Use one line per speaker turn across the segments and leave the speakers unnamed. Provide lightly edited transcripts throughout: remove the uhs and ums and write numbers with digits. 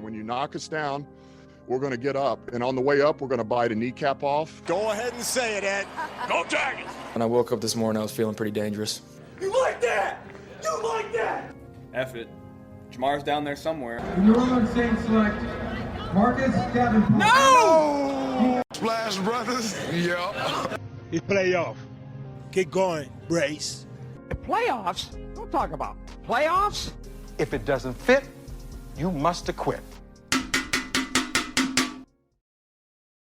And when you knock us down, we're going to get up. And on the way up, we're going to bite a kneecap off.
Go ahead and say it, Ed. Go Tigers!
When I woke up this morning, I was feeling pretty dangerous.
You like that? You like that?
F it. Jamar's down there somewhere.
In the room, Saints select Marcus Davenport.
No!
Splash Brothers. Yeah.
It's playoff. Get going, Brace.
Playoffs? Don't talk about playoffs.
If it doesn't fit, you must acquit.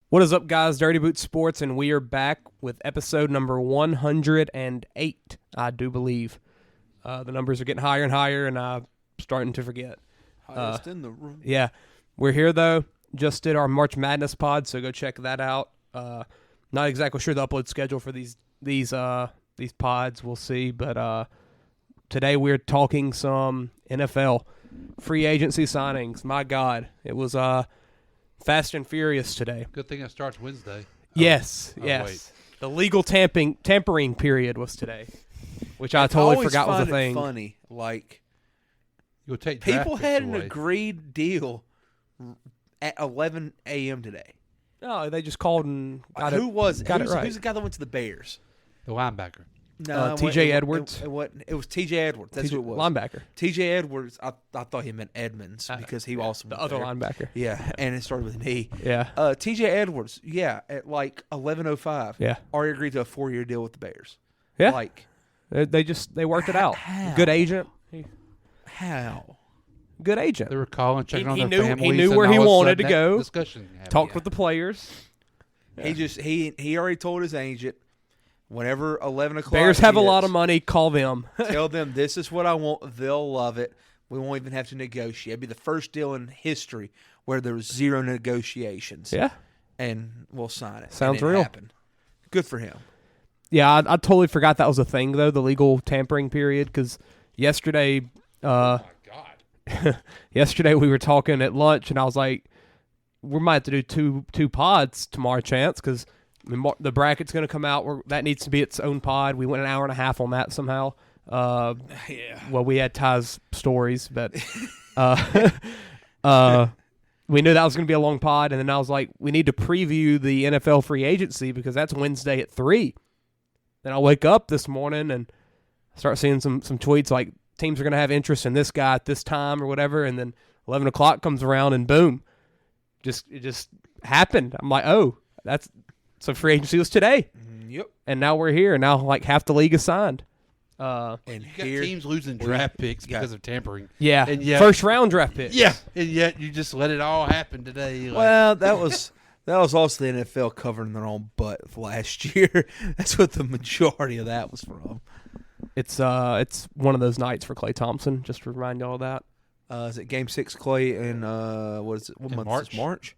What is up, guys? Dirty Boot Sports, and we are back with episode number 108, I do believe. The numbers are getting higher and higher, and I'm starting to forget.
Highest in the room.
Yeah. We're here, though. Just did our March Madness pod, so go check that out. Not exactly sure the upload schedule for these pods. We'll see. But today we're talking some NFL free agency signings. My God, it was fast and furious today.
Good thing it starts Wednesday.
Yes,
yes.
Wait. The legal tampering period was today, which I totally forgot was a thing.
It funny, like you'll take people had an agreed deal at 11 a.m. today.
No, they just called and got
Who was
got it right.
Who's the guy that went to the Bears?
The linebacker.
No,
T.J. Edwards.
It was T.J. Edwards. That's who it was.
Linebacker.
T.J. Edwards. I thought he meant Edmonds because he also
the other linebacker.
Yeah, and it started with an E.
Yeah.
T.J. Edwards. Yeah, at like 11:05.
Yeah.
Already agreed to a 4-year deal with the Bears.
Yeah.
Like
they worked it out.
How?
Good agent.
How?
Good agent.
They were calling, checking on their
knew,
families.
He knew where he wanted to go.
Discussion
Talked with the players.
Yeah. He already told his agent, whenever 11 o'clock
Bears have a lot of money, call them.
Tell them this is what I want. They'll love it. We won't even have to negotiate. It'd be the first deal in history where there was zero negotiations.
Yeah.
And we'll sign it.
Sounds
and it
real.
Happened. Good for him.
Yeah, I totally forgot that was a thing, though, the legal tampering period, because yesterday
oh, my God.
yesterday we were talking at lunch, and I was like, we might have to do two pods tomorrow, Chance, because the bracket's going to come out. That needs to be its own pod. We went an hour and a half on that somehow.
Yeah.
Well, we had Ty's stories, but we knew that was going to be a long pod, and then I was like, we need to preview the NFL free agency because that's Wednesday at 3. Then I wake up this morning and start seeing some tweets like teams are going to have interest in this guy at this time or whatever, and then 11 o'clock comes around and boom, it just happened. I'm like, oh, so free agency was today.
Yep.
And now we're here, and now like half the league is signed.
And you got teams losing draft picks because of tampering.
Yeah,
and yet,
first round draft picks.
Yeah, and yet you just let it all happen today. Like.
Well, that was also the NFL covering their own butt last year. That's what the majority of that was from.
It's one of those nights for Klay Thompson. Just to remind y'all of that.
Is it Game 6 Klay and what is it? What month
March?
Is it? March?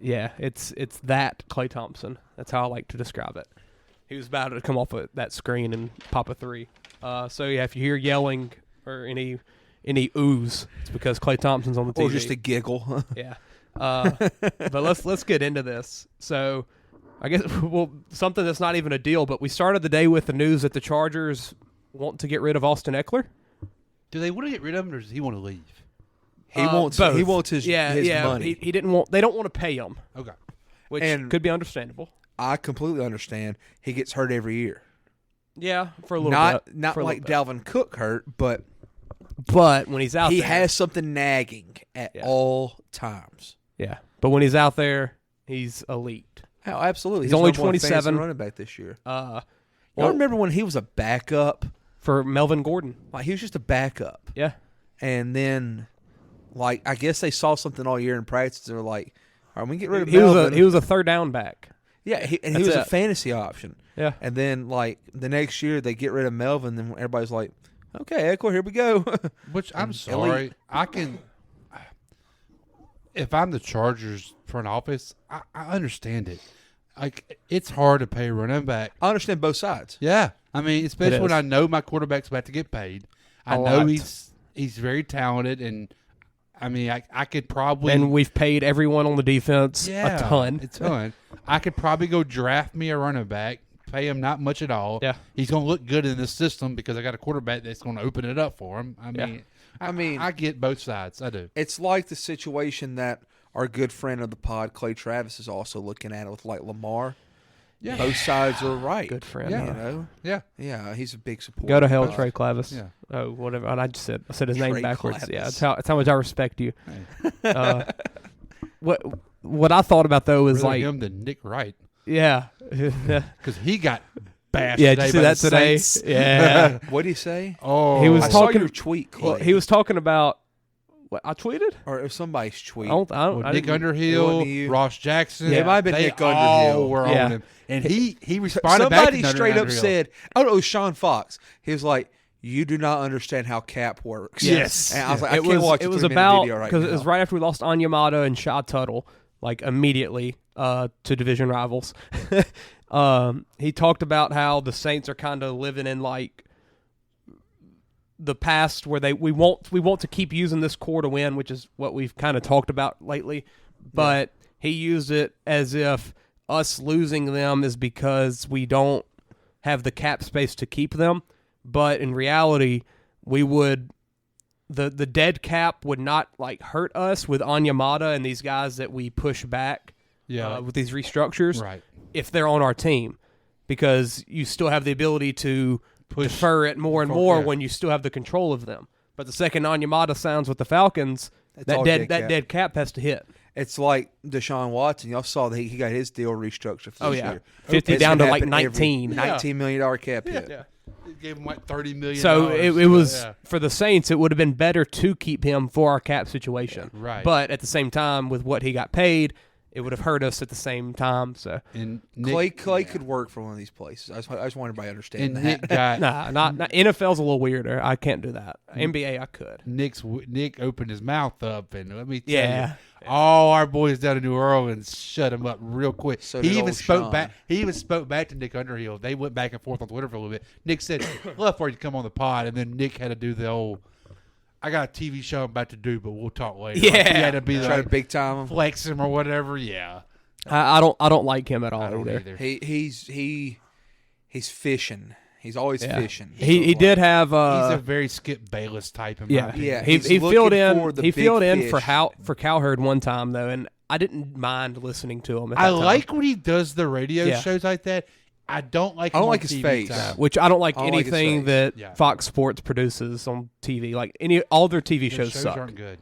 Yeah, it's that Klay Thompson. That's how I like to describe it. He was about to come off of that screen and pop a 3. So yeah, if you hear yelling or any oohs, it's because Klay Thompson's on the TV.
Or just a giggle.
Yeah. But let's get into this. So I guess something that's not even a deal, but we started the day with the news that the Chargers want to get rid of Austin Eckler.
Do they want to get rid of him, or does he want to leave?
He wants
both.
He wants his money.
He didn't want. They don't want to pay him.
Okay,
which could be understandable.
I completely understand. He gets hurt every year.
Yeah, for a little bit.
Not like Dalvin Cook hurt, but
when he's out,
he
there,
has something nagging at all times.
Yeah, but when he's out there, he's elite.
Oh, absolutely.
He's only 27.
Running back this year.
Y'all
remember when he was a backup
for Melvin Gordon?
Like he was just a backup.
Yeah,
and then like I guess they saw something all year in practice. They were like, "All right, we can get rid of Melvin."
He was a third down back.
Yeah, he was a fantasy option.
Yeah,
and then like the next year they get rid of Melvin, then everybody's like, "Okay, Eckler, here we go."
Which I'm sorry, I can. If I'm the Chargers front office, I understand it. Like it's hard to pay a running back.
I understand both sides.
Yeah, I mean, especially when I know my quarterback's about to get paid. I know he's very talented, and I mean, I could probably.
And we've paid everyone on the defense a ton.
I could probably go draft me a running back, pay him not much at all.
Yeah,
he's going to look good in this system because I got a quarterback that's going to open it up for him. I mean,
I mean,
I get both sides. I do.
it's like the situation that our good friend of the pod, Clay Travis, is also looking at it with like Lamar.
Yeah.
Both sides are right.
Good friend.
You know?
Yeah.
Yeah, he's a big supporter.
Go to hell,
of
Trey Clavis.
Yeah.
Oh, whatever. And I said his name
Trey
backwards.
Clavis.
Yeah, that's how much I respect you. What I thought about though is
Rather
like
him than Nick Wright
yeah,
because he got bashed.
yeah. Did
today
you see
by
that
the
today?
Saints.
Yeah.
What did he say?
Oh,
He was
I saw
talking-
your tweet, Clay.
Well, he was talking about what I tweeted.
or it was somebody's tweet.
I don't
Well,
I
Nick
didn't-
It wasn't
Underhill,
you.
Ross Jackson.
Yeah, it might have been
they
Nick
all
Underhill.
were
Yeah.
on him, and he responded back.
Somebody
to
straight up
Underhill.
said, "Oh no, Sean Fox." He was like, "You do not understand how cap works."
Yes.
And I was like, "I
it
can't
was
watch
it
a
was
3-minute
about
video right
because
now."
it was right after we lost Onyemata and Shaw Tuttle, like immediately to division rivals. He talked about how the Saints are kind of living in like the past where we want to keep using this core to win, which is what we've kind of talked about lately. But he used it as if us losing them is because we don't have the cap space to keep them. But in reality, we would the dead cap would not like hurt us with Onyemata and these guys that we push back with these restructures
Right.
if they're on our team, because you still have the ability to defer it more and more when you still have the control of them. But the second Onyemata sounds with the Falcons,
all
dead cap has to hit.
It's like Deshaun Watson. Y'all saw that he got his deal restructured for this year.
50
It's
down
gonna
to like
happen every
19.
$19 million cap hit.
Yeah. They gave him like $30 million.
So it was for the Saints. It would have been better to keep him for our cap situation,
Right.
But at the same time, with what he got paid, it would have hurt us at the same time. So
And
Clay could work for one of these places. I just want everybody to understand
and
that.
Nick got
not NFL's a little weirder. I can't do that. NBA I could.
Nick opened his mouth up, and let me tell
Yeah.
you, all our boys down in New Orleans shut him up real quick.
So
he
did
even
old
spoke
Sean.
back. He even spoke back to Nick Underhill. They went back and forth on Twitter for a little bit. Nick said, "Love for you to come on the pod," and then Nick had to do the old. I got a TV show I'm about to do, but we'll talk later. Like, he had to be
Try
like
to big time him.
flex him or whatever. Yeah,
I don't like him at all
I don't
either.
either.
He's fishing. He's always
Yeah.
fishing.
He did have
He's a very Skip Bayless type. In my
yeah
opinion.
Yeah,
he
he's
filled
looking for
in
the
he
big
filled in
fish.
for Cowherd one time though, and I didn't mind listening to him. At that
I
time.
like when he does the radio
Yeah.
shows like that. I don't like.
I don't
him on
like his
TV
face.
time.
which I don't like
I don't like his
anything
face.
that
Yeah.
Fox Sports produces on TV. Like all their TV
Their
shows suck.
aren't good.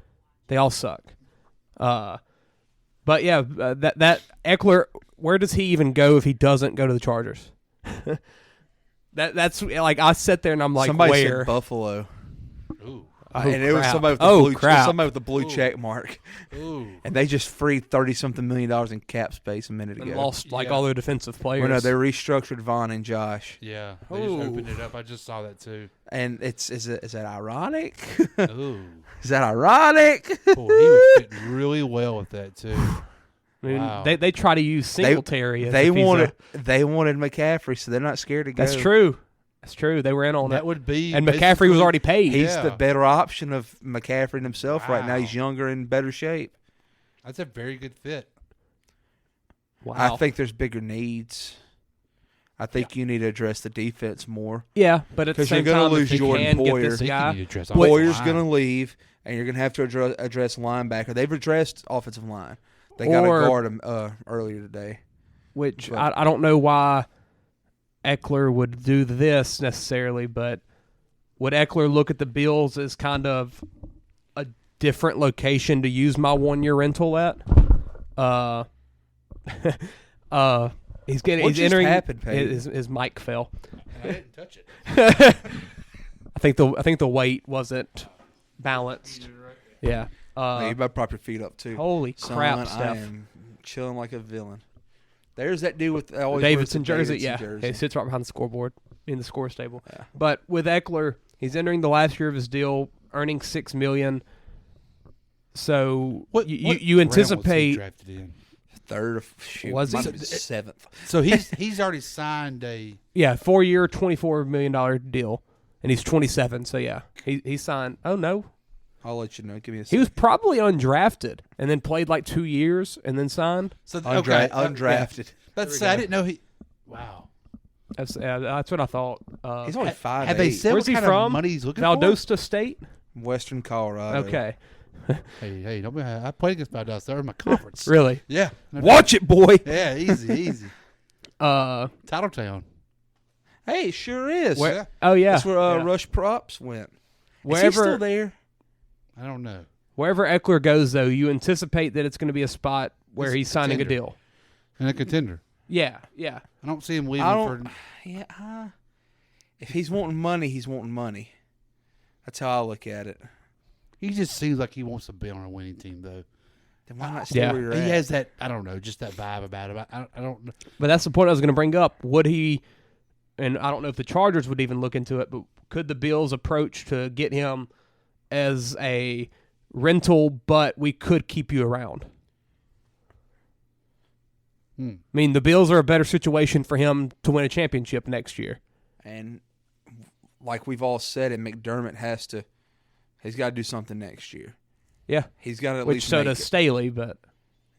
They all suck. But yeah, that Eckler, where does he even go if he doesn't go to the Chargers? That's like I sit there and I'm like,
Somebody
where?
said Buffalo,
Ooh,
and it was
crap.
somebody with the
Oh,
blue,
crap.
somebody with the blue check mark,
ooh.
and they just freed $30-something million in cap space a minute
And
ago.
lost like
Yeah.
all their defensive players.
Well, no, they restructured Vaughn and Josh,
Yeah, they just opened it up. I just saw that too.
and is that ironic?
Ooh,
Is that ironic?
boy, he was fitting really well with that too.
I mean,
Wow.
they try to use Singletary. as
They
if he's
wanted McCaffrey, so they're not scared to go.
That's true. That's true. They were in on
That
it.
would be,
And McCaffrey was
basically-
already paid.
He's
Yeah.
the better option of McCaffrey himself right now.
Wow.
He's younger and better shape.
That's a very good fit.
Wow.
I think there's bigger needs. I think you need to address the defense more.
Yeah, but at the
'Cause you're
same
gonna
time,
lose
if you
Jordan
can get
Poyer.
this
I think you
guy,
need to address
What-
Boyer's
line.
going to leave, and you're going to have to address linebacker. They've addressed offensive line. They got to
Or-
guard him earlier today.
which
But-
I don't know why Eckler would do this necessarily, but would Eckler look at the Bills as kind of a different location to use my 1-year rental at? He's getting.
What
He's
just
entering.
happened, Peyton?
His mic fell.
I didn't touch it.
I think the weight wasn't balanced. Yeah.
You better prop your feet up, too.
Holy crap,
Son,
Steph.
I am chilling like a villain. There's that dude with always
Davidson
wears the
jersey,
Davidson
yeah.
jersey.
He sits right behind the scoreboard in the score stable.
Yeah.
But with Eckler, he's entering the last year of his deal, earning $6 million. So
What
you
round was he
anticipate
drafted in?
Third, shoot,
Was he?
might have been seventh.
So he's already signed a.
4-year, $24 million deal, and he's 27. So yeah, he signed. Oh no,
I'll let you know. Give me a
he
second.
was probably undrafted and then played like 2 years and then signed.
So
undrafted.
Yeah. That's I didn't know he. Wow.
That's what I thought.
He's only 5'8".
Have they said
Where's
what
he
kind
from?
of money he's looking
Valdosta State.
Western Colorado.
Okay.
Hey, don't be, I played against Valdosta. That was my conference.
Really?
Yeah.
Watch it, boy.
Yeah, easy. Tattletown.
Hey, it sure is.
Oh, yeah.
That's where Rush Props went. Is he still there?
I don't know.
Wherever Eckler goes, though, you anticipate that it's going to be a spot where he's signing a deal.
And a contender.
Yeah.
I don't see him leaving for...
Yeah. If he's wanting money, he's wanting money. That's how I look at it.
He just seems like he wants to be on a winning team, though.
Then why not stay where you're at?
He has that, I don't know, just that vibe about him. I don't know.
But that's the point I was going to bring up. Would he, and I don't know if the Chargers would even look into it, but could the Bills approach to get him as a rental, but we could keep you around? I mean, the Bills are a better situation for him to win a championship next year.
And like we've all said, and McDermott he's got to do something next year.
Yeah.
He's got to at
Which
least
so
make
does
it.
Staley, but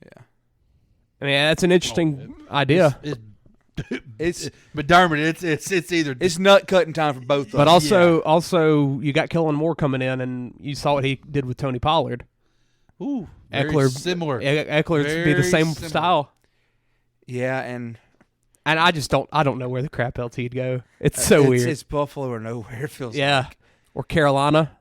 Yeah.
I mean, that's an interesting idea.
It's
McDermott, it's either...
It's nut cutting time for both of them.
But also, you got Kellen Moore coming in, and you saw what he did with Tony Pollard.
Ooh,
Eckler,
similar.
Eckler's be the same
similar.
style.
Yeah, and
I just don't know where the crap LT'd go. It's so weird.
It's Buffalo or nowhere, it feels
Yeah. Or Carolina.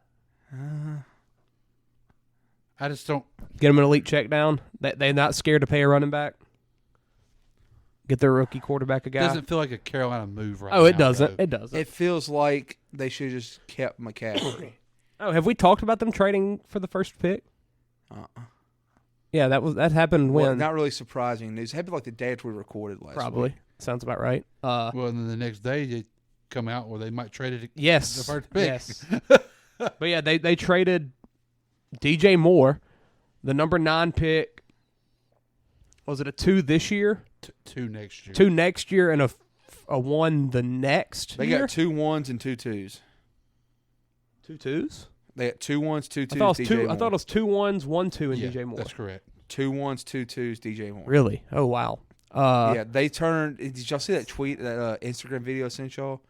I just don't...
Get them an elite check down. They're not scared to pay a running back. Get their rookie quarterback a guy.
It doesn't feel like a Carolina move right now.
Oh, it doesn't.
though.
It doesn't.
It feels like they should have just kept McCaffrey.
Oh, have we talked about them trading for the first pick? Yeah, that happened when
Well, not really surprising news. It happened like the day after we recorded last
probably
week.
sounds about right.
Well, and then the next day they come out where they might trade it.
Yes,
the first pick.
Yes. But yeah, they traded DJ Moore, the number 9 pick. Was it a 2 this year?
2 next year.
2 next year and a 1 the next
They
year?
got 2 1s and 2 2s.
2 2s?
They got 2 1s, 2 2s.
I thought it was
DJ Moore.
I thought it was 2 1s, 1 2, and
Yeah,
DJ Moore.
that's correct.
2 1s, 2 2s. DJ Moore.
Really? Oh wow.
Yeah, they turned. Did y'all see that tweet, that Instagram video I sent y'all?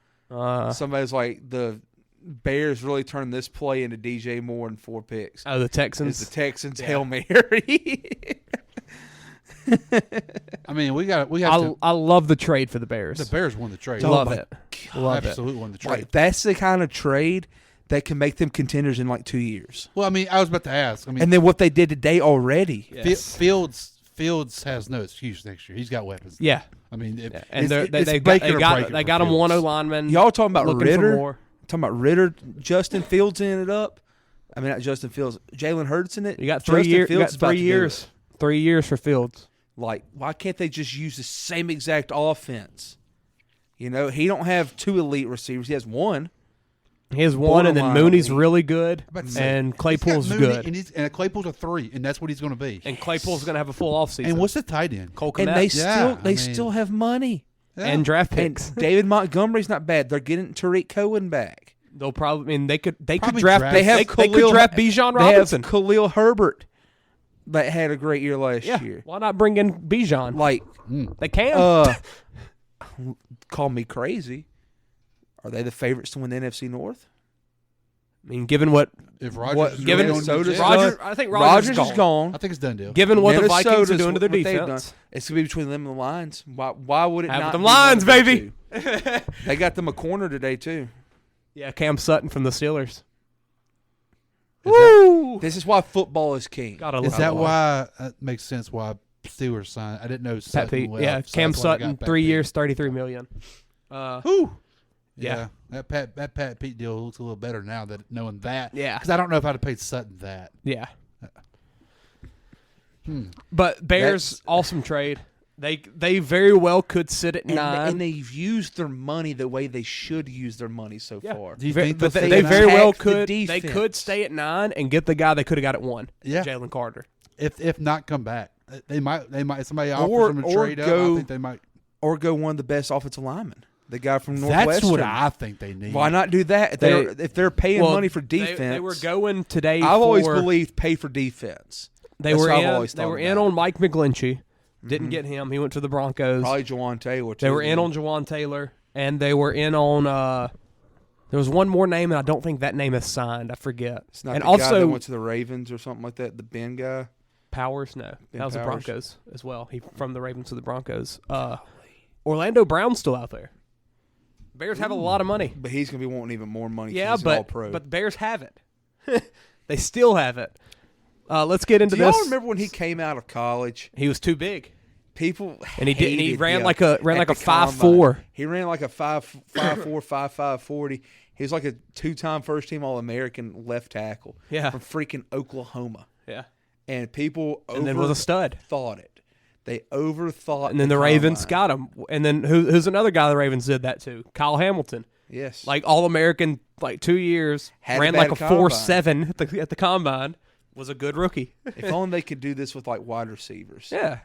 Somebody's like, the Bears really turned this play into DJ Moore and 4 picks.
Oh, the Texans.
It's the Texans Hail Mary.
I mean, we got to.
I love the trade for the Bears.
The Bears won the trade.
Love
my
it. Love it.
Absolutely won the trade.
Like, that's the kind of trade that can make them contenders in like 2 years.
Well, I mean, I was about to ask. I mean,
And then what they did today already.
Yes.
Fields has no excuse next year. He's got weapons.
Yeah.
I mean,
And
It's
they
break it or
got
break it
they
for
got him
Fields.
1 lineman.
Y'all talking about
looking for
Ritter?
more.
Talking about Ritter, Justin Fields ended up. I mean, not Justin Fields. Jalen Hurts in it.
You got 3
Justin
years. You got
Fields about
3
to do
years.
it.
3 years for Fields.
Like, why can't they just use the same exact offense? You know, he don't have 2 elite receivers. He has 1.
He has 1, and then
Borderline
Mooney's
elite.
really good,
about to say,
and
he's got
Claypool's
Mooney,
good.
and Claypool's a 3, and that's what he's going to be.
And Claypool's going to have a full offseason.
And what's the tight end?
Cole
And
Kmet
they
I
still
mean-
have money.
and draft
And
picks.
David Montgomery's not bad. They're getting Tariq Cohen back.
They'll probably. I mean, they could
Probably
draft.
draft-
They have
they could
Khalil-
draft Bijan
They have
Robinson.
Khalil Herbert that had a great year last
Yeah.
year.
Why not bring in Bijan?
Like,
They can.
call me crazy. Are they the favorites to win the NFC North?
I mean, given what
If Rodgers is
given
really on the
Minnesota's
jet,
Roger, I think Rodgers
is gone.
I think it's done deal.
Given what the Vikings are
Minnesota's
doing to their
what they've
defense,
done. It's gonna be between them and the Lions. Why would it
Have
not?
them
be one
Lions,
of those
baby.
two? They got them a corner today too.
yeah, Cam Sutton from the Steelers.
Woo! This is why football is king.
Gotta
Is
love
that
it.
why? That makes sense. Why Steelers signed? I didn't know
Pat
Sutton
Pete?
left,
Yeah,
so
Cam
that's why they
Sutton,
got Pat
3
Pete.
years, $33 million.
Whew.
Yeah.
That Pat Pete deal looks a little better now that knowing that.
Yeah.
because I don't know if I'd have paid Sutton that.
Yeah. But Bears,
That's-
awesome trade. They very well could sit at 9.
And they've used their money the way they should use their money so
Yeah.
far.
Do you
Ve-
think
but
they'll
they
stay
very
nine?
well
Attack the
could. They
defense.
could stay at 9 and get the guy they could have got at 1.
Yeah.
Jalen Carter.
If not come back, they might. Somebody offers them a
or
trade up.
go-
I think they might.
Or go one of the best offensive linemen. The guy from
That's
Northwestern.
what I think they need.
Why not do that? If they're paying
Well,
money for defense,
They were going today.
I've always
for-
believed pay for defense.
They
That's
were
how I've
in.
always
They
thought
were
about
in
it.
on Mike McGlinchey. Didn't get him. He went to the Broncos.
Probably Jawan Taylor. Too,
They were in on Jawan Taylor, and they were in on There was one more name, and I don't think that name is signed. I forget.
It's not
and
the
also,
guy that went to the Ravens or something like that. The Ben guy.
Powers, no,
Ben
that was the
Powers.
Broncos as well. He from the Ravens to the Broncos. Orlando Brown's still out there. Bears have a lot of money.
But he's going to be wanting even more money.
Yeah,
he's an All-Pro.
but the Bears have it. They still have it. Let's get into
Do
this.
y'all remember when he came out of college?
He was too big.
People
And he did. And he
hated
ran
him
like a
at the
5'4".
combine. He ran like a 5'4", 5'5", 40. He was like a 2-time first-team All-American left tackle.
Yeah.
From freaking Oklahoma.
Yeah.
And people
And then was a stud.
Thought it. They overthought.
And then the Ravens
combine.
got him. And then who's another guy the Ravens did that to? Kyle Hamilton.
Yes.
Like All-American, like 2 years.
Had
ran
a bad
like a
combine.
4.7 at the combine. Was a good rookie.
If only they could do this with like wide receivers.
Yeah.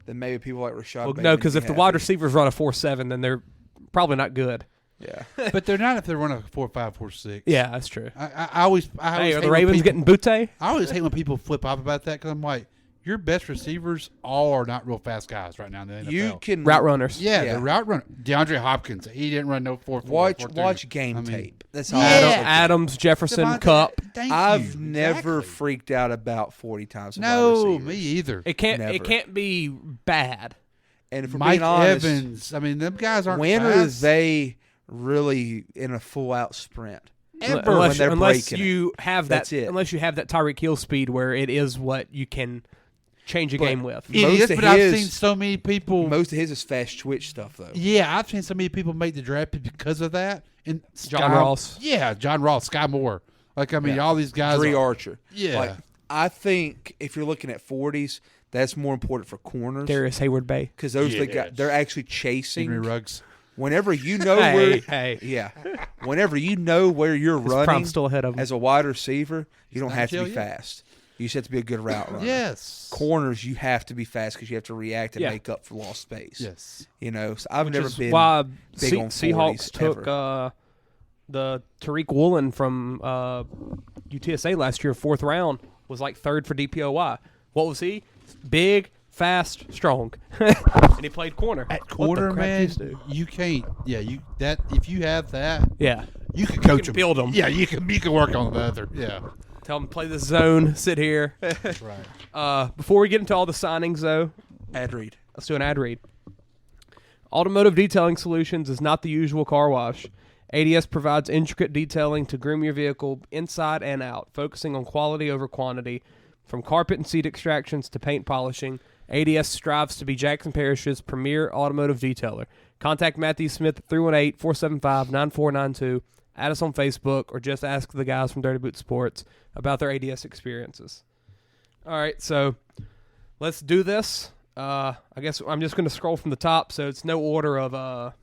Then maybe people like Rashad.
Well,
Bateman
no, because
would
if
be
the
happy.
wide receivers run a 4.7, then they're probably not good.
Yeah.
But they're not if they're running a 4.5, 4.6.
Yeah, that's true.
I always
Hey,
hate
are the
when
Ravens
people-
getting Butte?
I always hate when people flip off about that because I'm like, your best receivers all are not real fast guys right now in the NFL.
You can
Route runners.
Yeah,
Yeah.
the route runner. DeAndre Hopkins, he didn't run no 4.4.
watch game tape. That's all.
Yeah.
Adams, Jefferson,
Devontae-
Cup.
Thank
I've
you.
never
Exactly.
freaked out about 40 times. of wide
No,
receivers.
me either.
It can't.
Never.
It can't be bad.
And if we're
Mike
being honest,
Evans. I mean, them guys aren't
when
fast.
are they really in a full out sprint?
Ever.
When they're
Unless
breaking
you have that.
That's it.
Unless you have that Tyreek Hill speed where it is what you can change a
But
game with.
It
most
is,
of
but I've
his-
seen so many people.
Most of his is fast twitch stuff, though.
Yeah, I've seen so many people make the draft pick because of that. And
John Ross.
Yeah, John Ross, Sky Moore. Like, I mean,
Yeah.
all these guys.
Dre
are,
Archer.
Yeah.
Like, I think if you're looking at 40s, that's more important for corners.
Darius Hayward Bay.
Because those are the
Yes.
guys, they're actually chasing.
Henry Ruggs.
Whenever you know where,
Hey.
yeah, whenever you know where you're
His
running
prime's still ahead of him.
as a wide receiver, you don't
not
have to
Jill
be
yet.
fast. You just have to be a good route runner.
Yes.
Corners, you have to be fast because you have to react and
Yeah.
make up for lost space.
Yes.
You know, so I've
Which
never
is
been
why
big on 40s
Seahawks took
ever.
the Tariq Woolen from UTSA last year, 4th round, was like 3rd for DPOY. What was he? Big, fast, strong, and he played corner.
At
What the
corner,
crap
man,
these do?
you can't. Yeah, you that if you have that,
Yeah.
you can coach
can
them.
build 'em.
Yeah, you can work on the other. Yeah.
Tell him to play this zone, sit here.
That's right.
Before we get into all the signings, though,
ad read.
let's do an ad read. Automotive Detailing Solutions is not the usual car wash. ADS provides intricate detailing to groom your vehicle inside and out, focusing on quality over quantity. From carpet and seat extractions to paint polishing, ADS strives to be Jackson Parish's premier automotive detailer. Contact Matthew Smith at 318-475-9492. Add us on Facebook, or just ask the guys from Dirty Boot Sports about their ADS experiences. All right, so let's do this. I guess I'm just going to scroll from the top, so it's no order of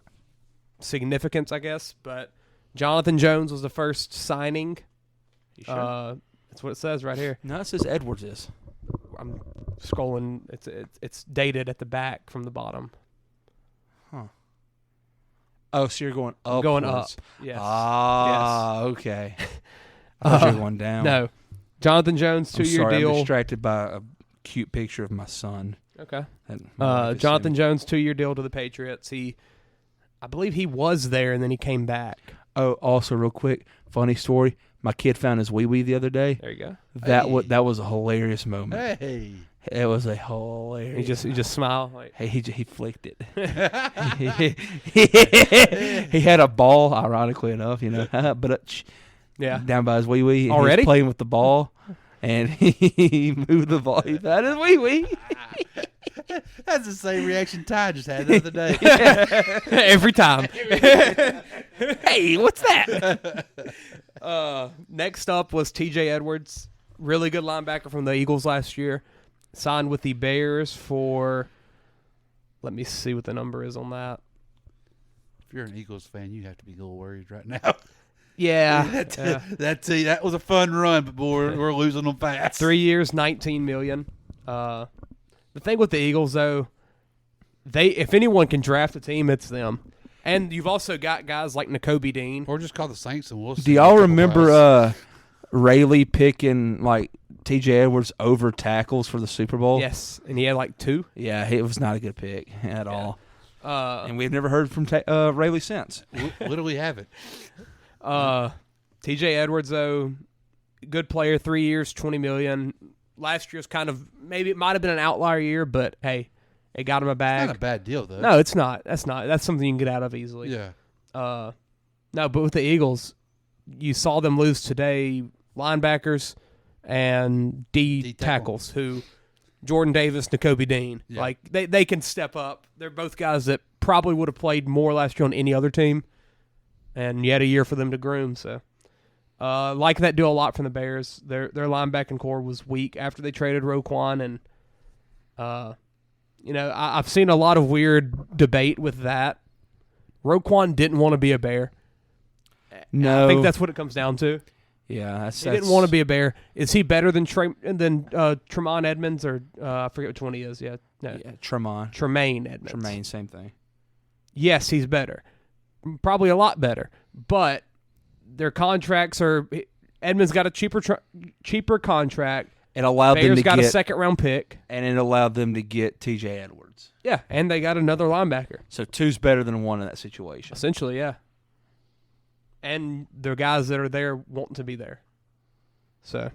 significance, I guess. But Jonathan Jones was the first signing.
You sure?
That's what it says right here.
No, it says Edwards is.
I'm scrolling. It's dated at the back from the bottom.
Oh, so you're going up.
Going up. Yes.
Ah, okay. I thought you were going down.
No. Jonathan Jones,
I'm
2-year
sorry,
deal.
I'm distracted by a cute picture of my son.
Okay.
that my wife is
Jonathan
sending.
Jones, 2-year deal to the Patriots. I believe he was there and then he came back.
Oh, also real quick, funny story. My kid found his wee-wee the other day.
There you go.
That was a hilarious moment.
Hey.
It was a hilarious.
He just smiled like.
Hey, he flicked it. He had a ball, ironically enough, but
Yeah.
down by his wee wee. He
Already?
was playing with the ball, and he moved the ball. He found his wee wee.
That's the same reaction Ty just had the other day.
Every time.
Hey, what's that?
Next up was T.J. Edwards, really good linebacker from the Eagles last year. Signed with the Bears for, let me see what the number is on that.
If you're an Eagles fan, you have to be a little worried right now.
Yeah.
That was a fun run, but boy, we're losing them fast.
3 years, $19 million. The thing with the Eagles, though, if anyone can draft a team, it's them. And you've also got guys like Nakobe Dean.
Or just call the Saints and we'll see.
Do y'all remember Rayleigh picking like T.J. Edwards over tackles for the Super Bowl?
Yes, and he had like 2.
Yeah, it was not a good pick at all.
And
And we've never heard from Rayleigh since.
Literally have it.
T.J. Edwards, though, good player, 3 years, $20 million. Last year's kind of maybe it might have been an outlier year, but hey, it got him a bag.
It's not a bad deal though.
No, it's not. That's not. That's something you can get out of easily.
Yeah.
No, but with the Eagles, you saw them lose today. Linebackers and D tackles, who Jordan Davis, Nakobe Dean, like they can step up. They're both guys that probably would have played more last year on any other team, and yet a year for them to groom. So. Like that deal a lot from the Bears. Their linebacking core was weak after they traded Roquan, and I've seen a lot of weird debate with that. Roquan didn't want to be a Bear.
No,
I think that's what it comes down to.
Yeah,
he didn't want to be a Bear. Is he better than Tremont Edmonds or I forget which one he is? Yeah, no.
Yeah, Tremaine Edmonds. Tremaine, same thing.
Yes, he's better, probably a lot better, but. Their contracts are Edmonds got a cheaper contract.
It allowed
Bears
them to
got
get
a second-round pick,
and it allowed them to get T.J. Edwards.
Yeah, and they got another linebacker.
So two's better than one in that situation.
Essentially, yeah. And the guys that are there wanting to be there. So,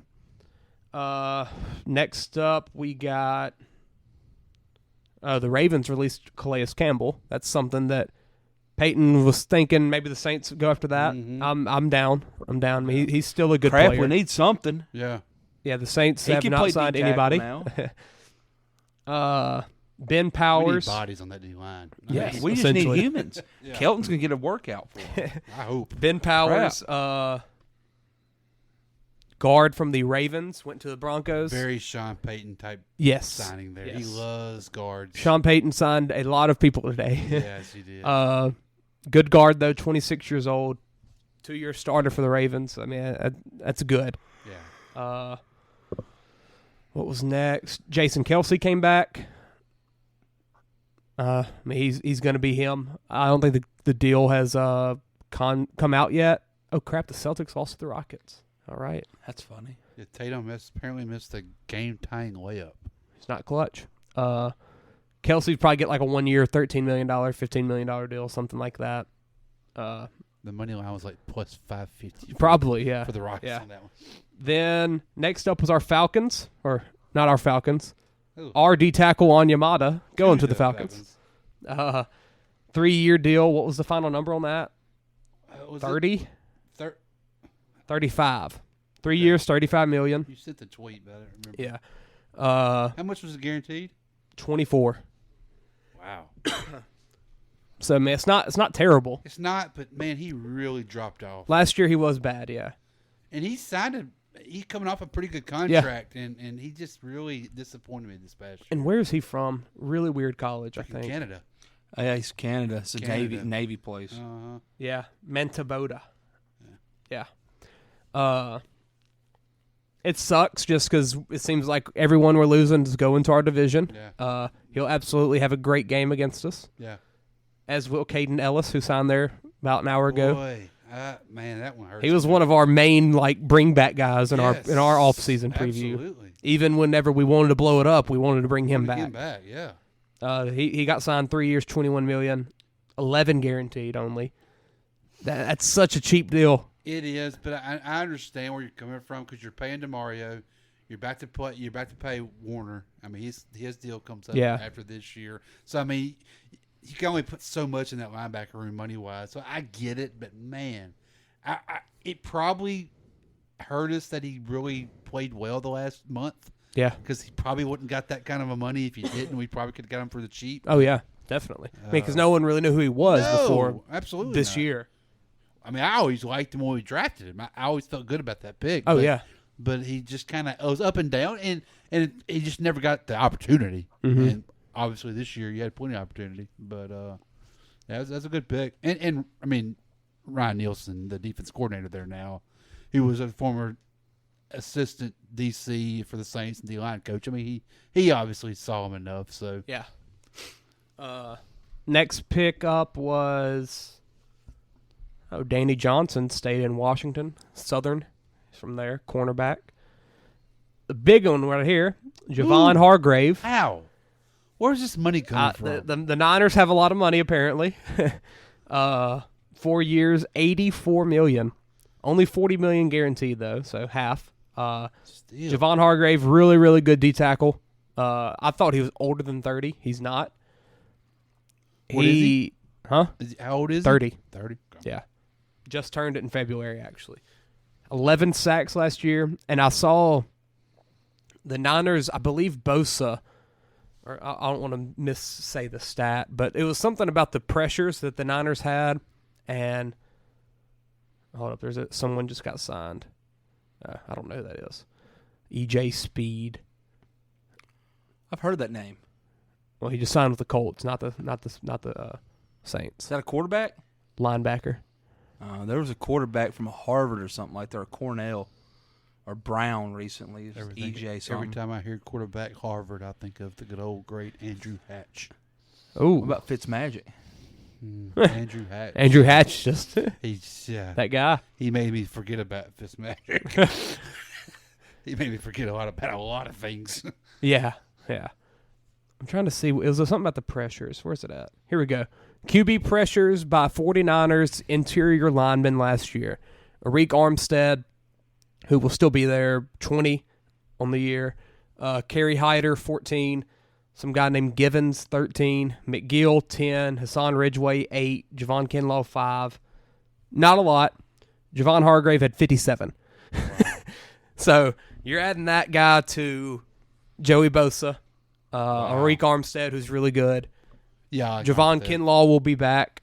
next up we got the Ravens released Calais Campbell. That's something that. Peyton was thinking maybe the Saints go after that.
Mm-hmm.
I'm down. I mean, he's still a good player.
We need something.
Yeah.
Yeah, the Saints have not signed anybody. Ben Powers.
We need bodies on that D line.
Yes,
we just need humans. Yeah. Kelton's gonna get a workout for him.
I hope.
Ben Powers, guard from the Ravens, went to the Broncos.
Very Sean Payton type signing there. Yes. He loves guards.
Sean Payton signed a lot of people today.
Yes, he did.
Good guard, though, 26 years old, 2-year starter for the Ravens. I mean, that's good.
Yeah.
What was next? Jason Kelsey came back. I mean, he's going to be him. I don't think the deal has come out yet. Oh, crap, the Celtics lost to the Rockets. All right.
That's funny.
Yeah, Tatum apparently missed a game-tying layup.
He's not clutch. Kelsey'd probably get like a 1-year, $13 million, $15 million deal, something like that.
The money line was like plus 550.
Probably, yeah.
For the Rockets on that one.
Then next up was our Falcons, or not our Falcons. Our D tackle on Yamada going to the Falcons. 3-year deal. What was the final number on that? 30? 35. 3 years, $35 million.
You sent the tweet, but I don't remember.
Yeah.
How much was it guaranteed?
24.
Wow.
So man, it's not terrible.
It's not, but man, he really dropped off.
Last year he was bad, yeah.
And he's coming off a pretty good contract, and he just really disappointed me this past year.
And where is he from? Really weird college, I think.
Canada.
Yeah, he's Canada. It's a Navy place.
Uh-huh.
Yeah, Mentabota. Yeah. It sucks just because it seems like everyone we're losing is going to our division.
Yeah.
He'll absolutely have a great game against us.
Yeah.
As will Caden Ellis, who signed there about an hour ago.
Boy, man, that one hurts.
He was one of our main bring back guys in our off season preview.
Absolutely.
Even whenever we wanted to blow it up, we wanted to bring him back.
Yeah.
He got signed 3 years, $21 million, 11 guaranteed only. That's such a cheap deal.
It is, but I understand where you're coming from because you're paying DeMario, you're about to pay Warner. I mean, his deal comes up after this year, so I mean, you can only put so much in that linebacker room money wise. So I get it, but man, it probably hurt us that he really played well the last month.
Yeah,
because he probably wouldn't got that kind of money if he didn't. We probably could have got him for the cheap.
Oh yeah, definitely. I mean, because no one really knew who he was before this year.
I mean, I always liked him when we drafted him. I always felt good about that pick.
Oh, yeah.
But he just kind of was up and down, and he just never got the opportunity.
Mm-hmm.
And obviously this year you had plenty of opportunity. But that's a good pick. And I mean, Ryan Nielsen, the defense coordinator there now, he was a former assistant DC for the Saints and D-line coach. I mean, he obviously saw him enough. So
yeah. Next pick up was... Danny Johnson stayed in Washington, Southern. He's from there, cornerback. The big one right here, Javon Hargrave.
How? Where's this money coming from?
The Niners have a lot of money, apparently. 4 years, $84 million. Only $40 million guaranteed though, so half. Javon Hargrave, really, really good D tackle. I thought he was older than 30. He's not.
What is he?
Huh?
How old is
30.
he? 30.
Yeah. Just turned it in February, actually. 11 sacks last year. And I saw the Niners, I believe Bosa, or I don't want to missay the stat, but it was something about the pressures that the Niners had. And hold up, someone just got signed. I don't know who that is. EJ Speed.
I've heard that name.
Well, he just signed with the Colts, not the Saints.
Is that a quarterback?
Linebacker.
There was a quarterback from Harvard or something like that, or Cornell, or Brown recently. EJ something.
Every time I hear quarterback Harvard, I think of the good old great Andrew Hatch.
Oh,
what about Fitzmagic?
Andrew Hatch.
Andrew Hatch, just
he's
that guy.
He made me forget about Fitzmagic. He made me forget about a lot of things.
Yeah. I'm trying to see. It was something about the pressures. Where's it at? Here we go. QB pressures by 49ers interior linemen last year. Arik Armstead, who will still be there, 20 on the year. Kerry Hyder, 14. Some guy named Givens, 13. McGill, 10. Hassan Ridgeway, 8. Javon Kinlaw, 5. Not a lot. Javon Hargrave had 57. Wow. So you're adding that guy to Joey Bosa, Arik Armstead, who's really good.
Yeah,
Javon Kinlaw will be back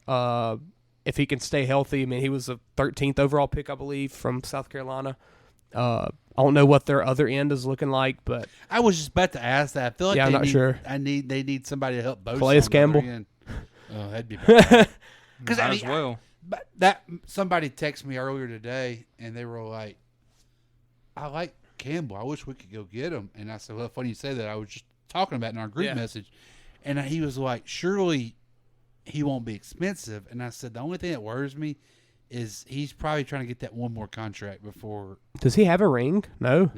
if he can stay healthy. I mean, he was a 13th overall pick, I believe, from South Carolina. I don't know what their other end is looking like, but
I was just about to ask that. I feel like
I'm not sure.
They need somebody to help Bosa.
Calais Campbell.
Oh, that'd be better. Because
as well.
That somebody texted me earlier today, and they were like, "I like Campbell. I wish we could go get him." And I said, "Well, funny you say that. I was just talking about it in our group message." And he was like, "Surely he won't be expensive." And I said, "The only thing that worries me is he's probably trying to get that one more contract before."
Does he have a ring? No.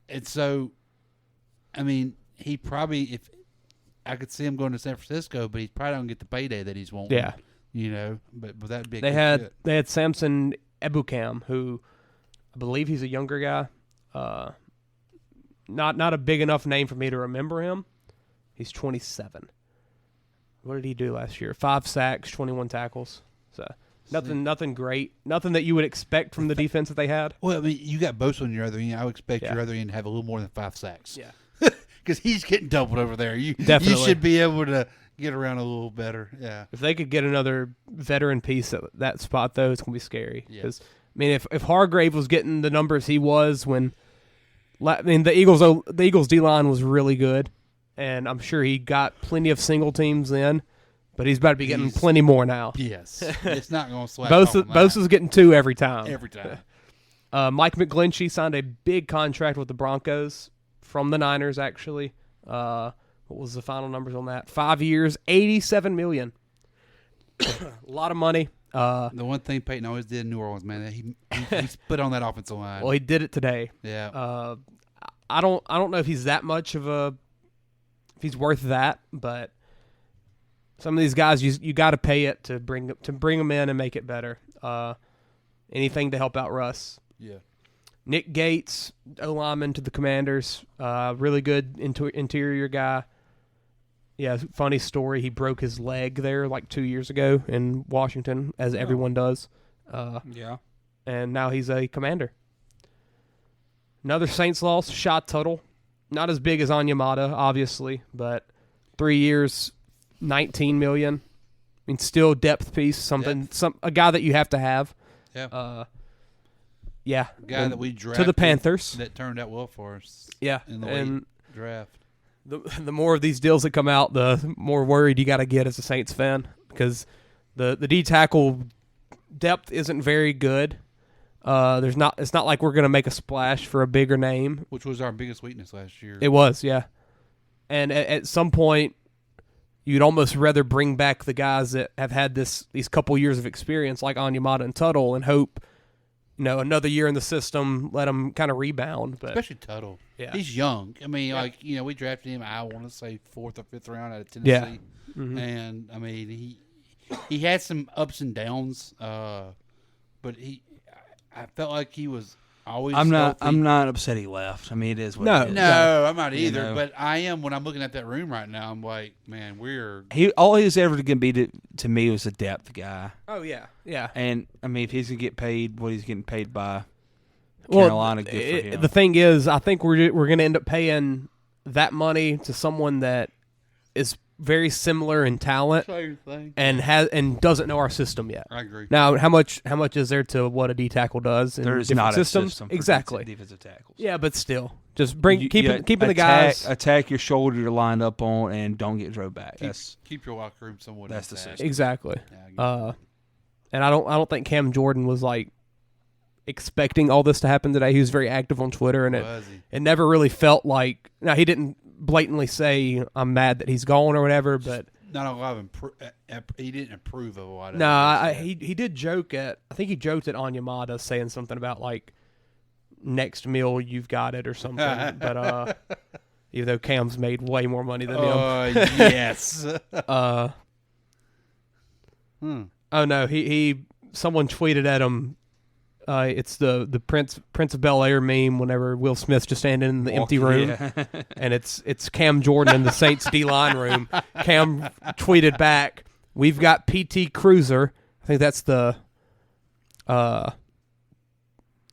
And so, I mean, he probably, if I could see him going to San Francisco, but he's probably don't get the payday that he's wanting.
Yeah.
You know, but that'd be a
they
good fit.
had Samson Ebukam, who I believe he's a younger guy. Not a big enough name for me to remember him. He's 27. What did he do last year? 5 sacks, 21 tackles. So nothing great. Nothing that you would expect from the defense that they had.
Well, I mean, you got Bosa on your other end. I would expect your other end to have a little more than 5 sacks.
Yeah.
Because he's getting doubled over there. You
Definitely.
should be able to get around a little better. Yeah.
If they could get another veteran piece at that spot, though, it's going to be scary. Because, I mean, if Hargrave was getting the numbers he was when – I mean, the Eagles D-line was really good, and I'm sure he got plenty of single teams then, but he's about to be getting plenty more now.
Yes. It's not going to slack
Bosa's getting 2 every time.
Every time.
Mike McGlinchey signed a big contract with the Broncos from the Niners, actually. What was the final numbers on that? 5 years, $87 million. A lot of money.
The one thing Peyton always did in New Orleans, man, he put on that offensive line.
Well, he did it today.
Yeah.
I don't know if he's that much of if he's worth that, but some of these guys you got to pay it to bring them in and make it better. Anything to help out Russ.
Yeah.
Nick Gates, O-lineman to the Commanders, really good interior guy. Yeah, funny story. He broke his leg there like 2 years ago in Washington, as everyone does.
Yeah.
And now he's a Commander. Another Saints loss, Sha Tuttle. Not as big as Onyemata, obviously, but 3 years, $19 million. I mean, still depth piece, a guy that you have to have.
Yeah.
Yeah.
A guy that we drafted
to the Panthers.
That turned out well for us.
Yeah.
In the late draft.
The more of these deals that come out, the more worried you got to get as a Saints fan, because the D tackle depth isn't very good. It's not like we're going to make a splash for a bigger name,
which was our biggest weakness last year.
It was, yeah. And at some point, you'd almost rather bring back the guys that have had these couple years of experience, like Onyemata and Tuttle, and hope another year in the system, let them kind of rebound. But
especially Tuttle.
Yeah.
He's young. I mean, we drafted him, I want to say 4th or 5th round out of Tennessee.
Yeah. Mm-hmm.
And, I mean, he had some ups and downs but I felt like he was always.
I'm
healthy.
not upset he left. I mean, it is what it is.
No, I'm not either. But I am when I'm looking at that room right now. I'm like, man,
all he was ever going to be to me was a depth guy.
Oh yeah, yeah.
And I mean, if he's going to get paid what he's getting paid by Carolina, good for him.
The thing is, I think we're going to end up paying that money to someone that is very similar in talent and doesn't know our system yet.
I agree.
Now, how much is there to what a D tackle does in
There's
different
not
systems?
A system for
exactly
defensive tackles.
Yeah, but still, just keeping the guys
attack your shoulder you're lined up on and don't get drove back.
Keep your locker room somewhat.
That's the system.
Exactly.
Yeah,
and I don't think Cam Jordan was like expecting all this to happen today. He was very active on Twitter, and it never really felt like. Now he didn't blatantly say I'm mad that he's gone or whatever, but
not a lot of he didn't approve of a lot of.
No, he did joke at. I think he joked at Onyemata saying something about like next meal you've got it or something. But even though Cam's made way more money than him.
Yes.
Oh no, he someone tweeted at him. It's the Prince of Bel-Air meme whenever Will Smith's just standing in the empty room, and it's Cam Jordan in the Saints D-line room. Cam tweeted back, "We've got PT Cruiser." I think that's the. I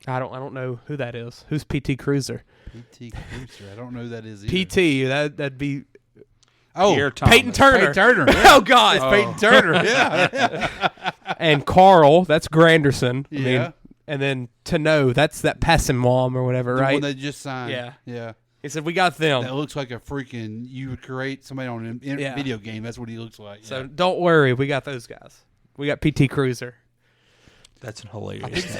don't know who that is. Who's PT Cruiser?
PT Cruiser. I don't know who that is
either. PT. That'd be.
Oh,
Peyton Turner.
Peyton Turner.
Yeah. Oh God,
it's Peyton Turner. Yeah.
And Carl. That's Granderson.
Yeah.
I mean, and then to know that's that passing mom or whatever,
the
right?
one they just signed.
Yeah. He said we got them.
That looks like a freaking. You would create somebody on a video game. That's what he looks like.
So don't worry, we got those guys. We got PT Cruiser.
That's hilarious.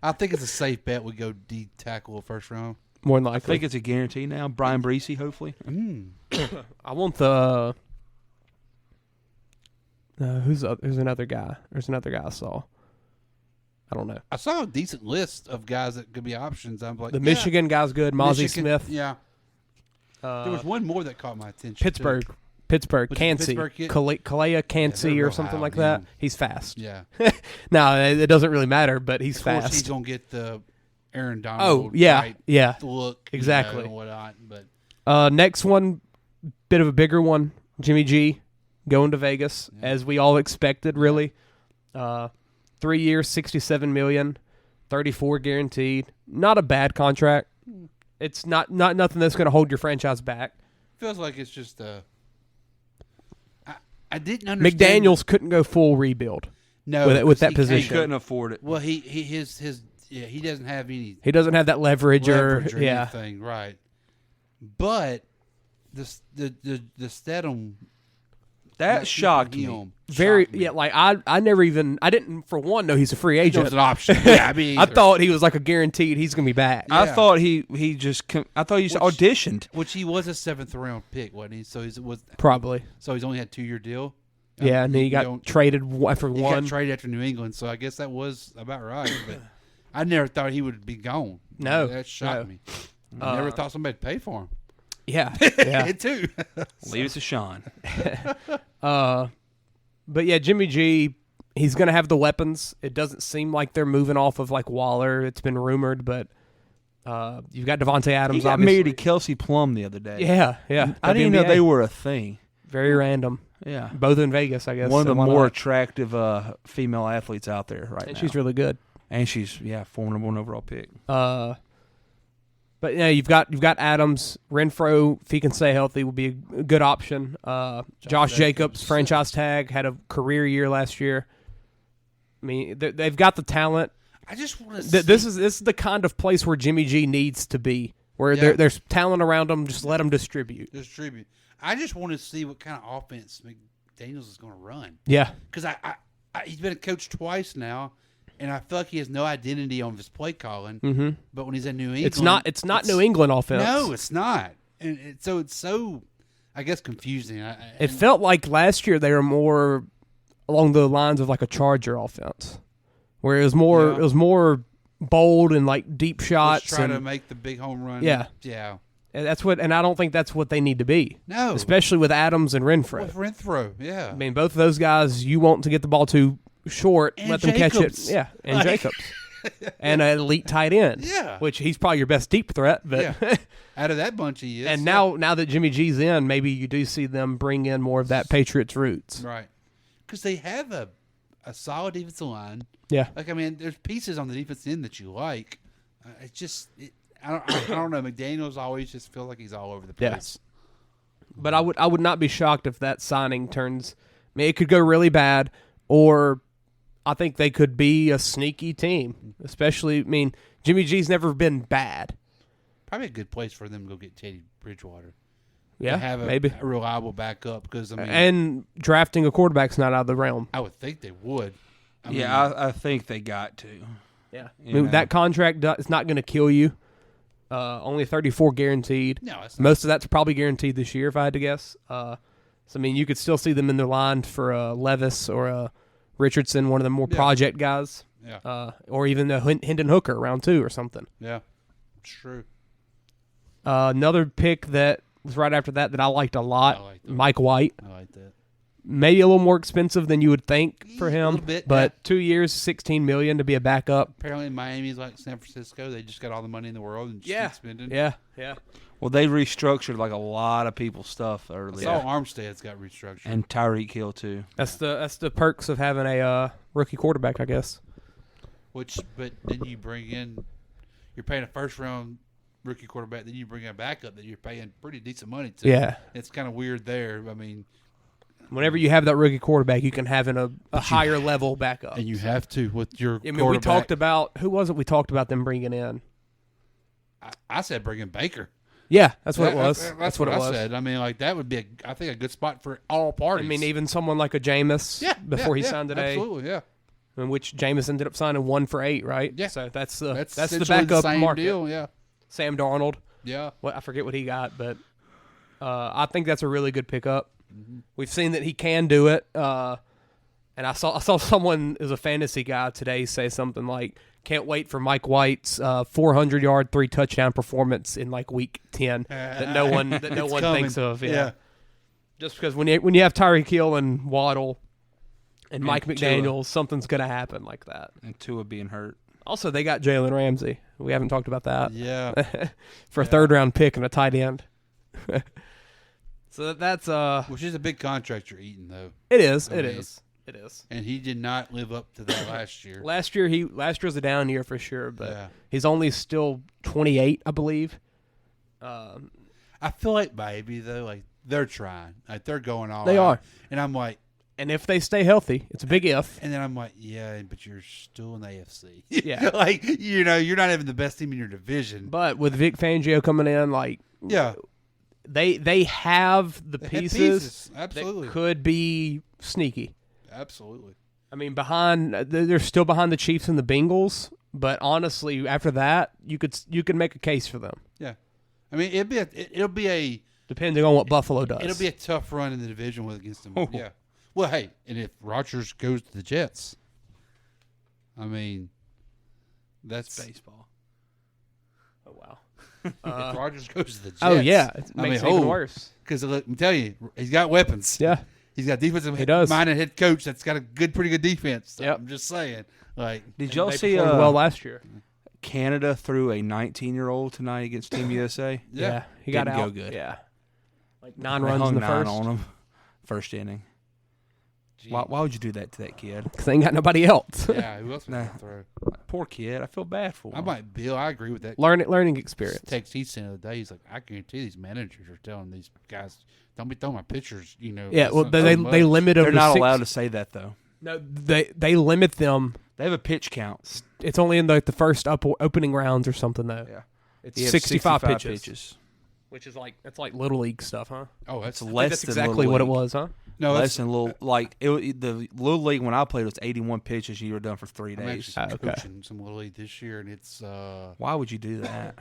I think it's a safe bet we go D tackle first round.
More than likely.
I think it's a guarantee now. Brian Breesy, hopefully.
I want the. Who's another guy? There's another guy I saw. I don't know.
I saw a decent list of guys that could be options. I'm like,
the Michigan guy's good. Mozzie Smith.
Yeah. There was one more that caught my attention.
Pittsburgh, Cansey, Kalea Cansey or something like that. He's fast.
Yeah.
No, it doesn't really matter, but he's
of course
fast.
He's gonna get the Aaron Donald.
Oh yeah.
Look
exactly.
And whatnot, but
next one, bit of a bigger one. Jimmy G going to Vegas as we all expected. Really. 3 years, $67 million, $34 guaranteed. Not a bad contract. It's not nothing that's going to hold your franchise back.
Feels like it's just I didn't understand.
McDaniels couldn't go full rebuild.
No,
with that position,
he couldn't afford it.
Well, he doesn't have any.
He doesn't have that leverage or
anything, right? But the Stedham.
That shocked me.
I didn't for one know he's a free agent.
It was an option. Yeah,
I thought he was like a guaranteed. He's gonna be back.
Yeah. I thought he auditioned,
which he was a 7th round pick, wasn't he? So he was
probably.
So he's only had 2-year deal.
Yeah, and he got traded after
one. He got traded after New England, so I guess that was about right. But I never thought he would be gone.
No,
that shocked me. I never thought somebody'd pay for him.
Yeah,
it too.
Leave it to Sean.
But yeah, Jimmy G, he's going to have the weapons. It doesn't seem like they're moving off of like Waller. It's been rumored, but you've got Devontae Adams.
He got married to Kelsey Plum the other day.
Yeah.
I didn't even know they were a thing.
Very random.
Yeah,
both in Vegas, I guess.
One of the more attractive female athletes out there right now.
She's really good,
and she's former #1 overall pick.
But yeah, you've got Adams, Renfro. If he can stay healthy, will be a good option. Josh Jacobs, franchise tag, had a career year last year. I mean, they've got the talent.
I just want to.
This is the kind of place where Jimmy G needs to be, where there's talent around him. Just let him distribute.
I just want to see what kind of offense McDaniels is going to run.
Yeah,
because he's been a coach twice now. And I feel like he has no identity on his play calling. Mm-hmm. But when he's in New England,
it's not New England offense.
No, it's not. And so it's so, I guess, confusing.
It felt like last year they were more along the lines of like a Charger offense, where it was more bold and like deep shots.
Just try to make the big home run.
Yeah. And I don't think that's what they need to be.
No,
especially with Adams and Renfro.
Yeah.
I mean, both of those guys you want to get the ball to short,
And
let them catch it.
Jacobs.
Yeah, and Jacobs. And an elite tight end.
Yeah.
Which he's probably your best deep threat. But
Yeah. Out of that bunch, he is.
And now that Jimmy G's in, maybe you do see them bring in more of that Patriots roots.
Right. Because they have a solid defensive line.
Yeah.
Like, I mean, there's pieces on the defense end that you like. I don't know. McDaniels always just feels like he's all over the place.
Yeah. But I would not be shocked if that signing turns. I mean, it could go really bad, or I think they could be a sneaky team. Especially, I mean, Jimmy G's never been bad.
Probably a good place for them to go get Teddy Bridgewater.
Yeah,
to have
maybe
a reliable backup. Because I mean,
and drafting a quarterback's not out of the realm.
I would think they would.
I think they got to.
Yeah, I mean, that contract is not going to kill you. Only 34 guaranteed.
No, it's not.
Most of that's probably guaranteed this year, if I had to guess. So I mean, you could still see them in their line for Levis or Richardson, one of the more project guys.
Yeah.
Or even Hendon Hooker, round 2 or something.
Yeah, it's true.
Another pick that was right after that I liked a lot, Mike White.
I like that.
Maybe a little more expensive than you would think for him,
a little bit,
but 2 years, $16 million to be a backup.
Apparently, Miami's like San Francisco. They just got all the money in the world and just keep spending.
Yeah.
Well, they restructured like a lot of people's stuff earlier.
I saw Armstead's got restructured.
And Tyreek Hill too.
That's the perks of having a rookie quarterback, I guess.
But then you're paying a first round rookie quarterback, then you bring in a backup that you're paying pretty decent money to.
Yeah.
It's kind of weird there. I mean,
whenever you have that rookie quarterback, you can have a higher level backup.
And you have to with your
quarterback. We talked about, who was it we talked about them bringing in?
I said bring in Baker.
Yeah, that's what it was.
That's what I said. I mean, like that would be, I think, a good spot for all parties.
I mean, even someone like a Jameis before he signed today.
Absolutely, yeah.
In which Jameis ended up signing 1 for $8, right?
Yeah.
So that's the
essentially
backup
the same
market.
deal, yeah.
Sam Darnold.
Yeah.
I forget what he got, but I think that's a really good pickup. Mm-hmm. We've seen that he can do it. And I saw someone as a fantasy guy today say something like, "Can't wait for Mike White's 400-yard, 3-touchdown performance in like week 10 that no one thinks of." Yeah. Just because when you have Tyreek Hill and Waddle and Mike McDaniels, something's going to happen like that.
And Tua being hurt.
Also, they got Jalen Ramsey. We haven't talked about that.
Yeah.
For a third-round pick and a tight end. So that's
which is a big contract you're eating, though.
It is. It is.
And he did not live up to that last year.
Last year was a down year for sure, but he's only still 28, I believe.
I feel like maybe though, like they're trying, like they're going all.
They are,
and I'm like,
and if they stay healthy, it's a big if.
And then I'm like, yeah, but you're still in the AFC.
Yeah,
like you're not even the best team in your division.
But with Vic Fangio coming in, like they have the pieces
absolutely
that could be sneaky.
Absolutely.
I mean, they're still behind the Chiefs and the Bengals, but honestly, after that, you could make a case for them.
Yeah, I mean, it'll be a
depending on what Buffalo does.
It'll be a tough run in the division against them. Yeah. Well, hey, and if Rodgers goes to the Jets, I mean, that's
baseball.
Oh wow.
If Rodgers goes to the Jets,
it makes it even worse.
Because I'm telling you, he's got weapons.
Yeah.
He's got defensive minded head coach that's got a pretty good defense. So I'm just saying. Like,
did y'all see
well last year?
Canada threw a 19-year-old tonight against Team USA.
Yeah, he got
Didn't
out.
Go good.
Yeah, like 9 runs in the first.
On him, first inning. Why would you do that to that kid?
Because they ain't got nobody else.
Yeah, who else would throw?
Poor kid. I feel bad for him.
I agree with that.
Learning experience.
Text he sent the other day. He's like, I guarantee these managers are telling these guys, don't be throwing my pitchers.
Yeah, well, they limit them.
They're not allowed to say that though.
No, they limit them.
They have a pitch count.
It's only in the first opening rounds or something though.
Yeah,
it's 65 pitches. Which is that's like little league stuff, huh?
Oh, that's
less.
That's
than
exactly what it was, huh?
No,
less than little. Like the little league when I played was 81 pitches. You were done for 3 days.
I'm actually coaching some little league this year, and it's.
Why would you do that?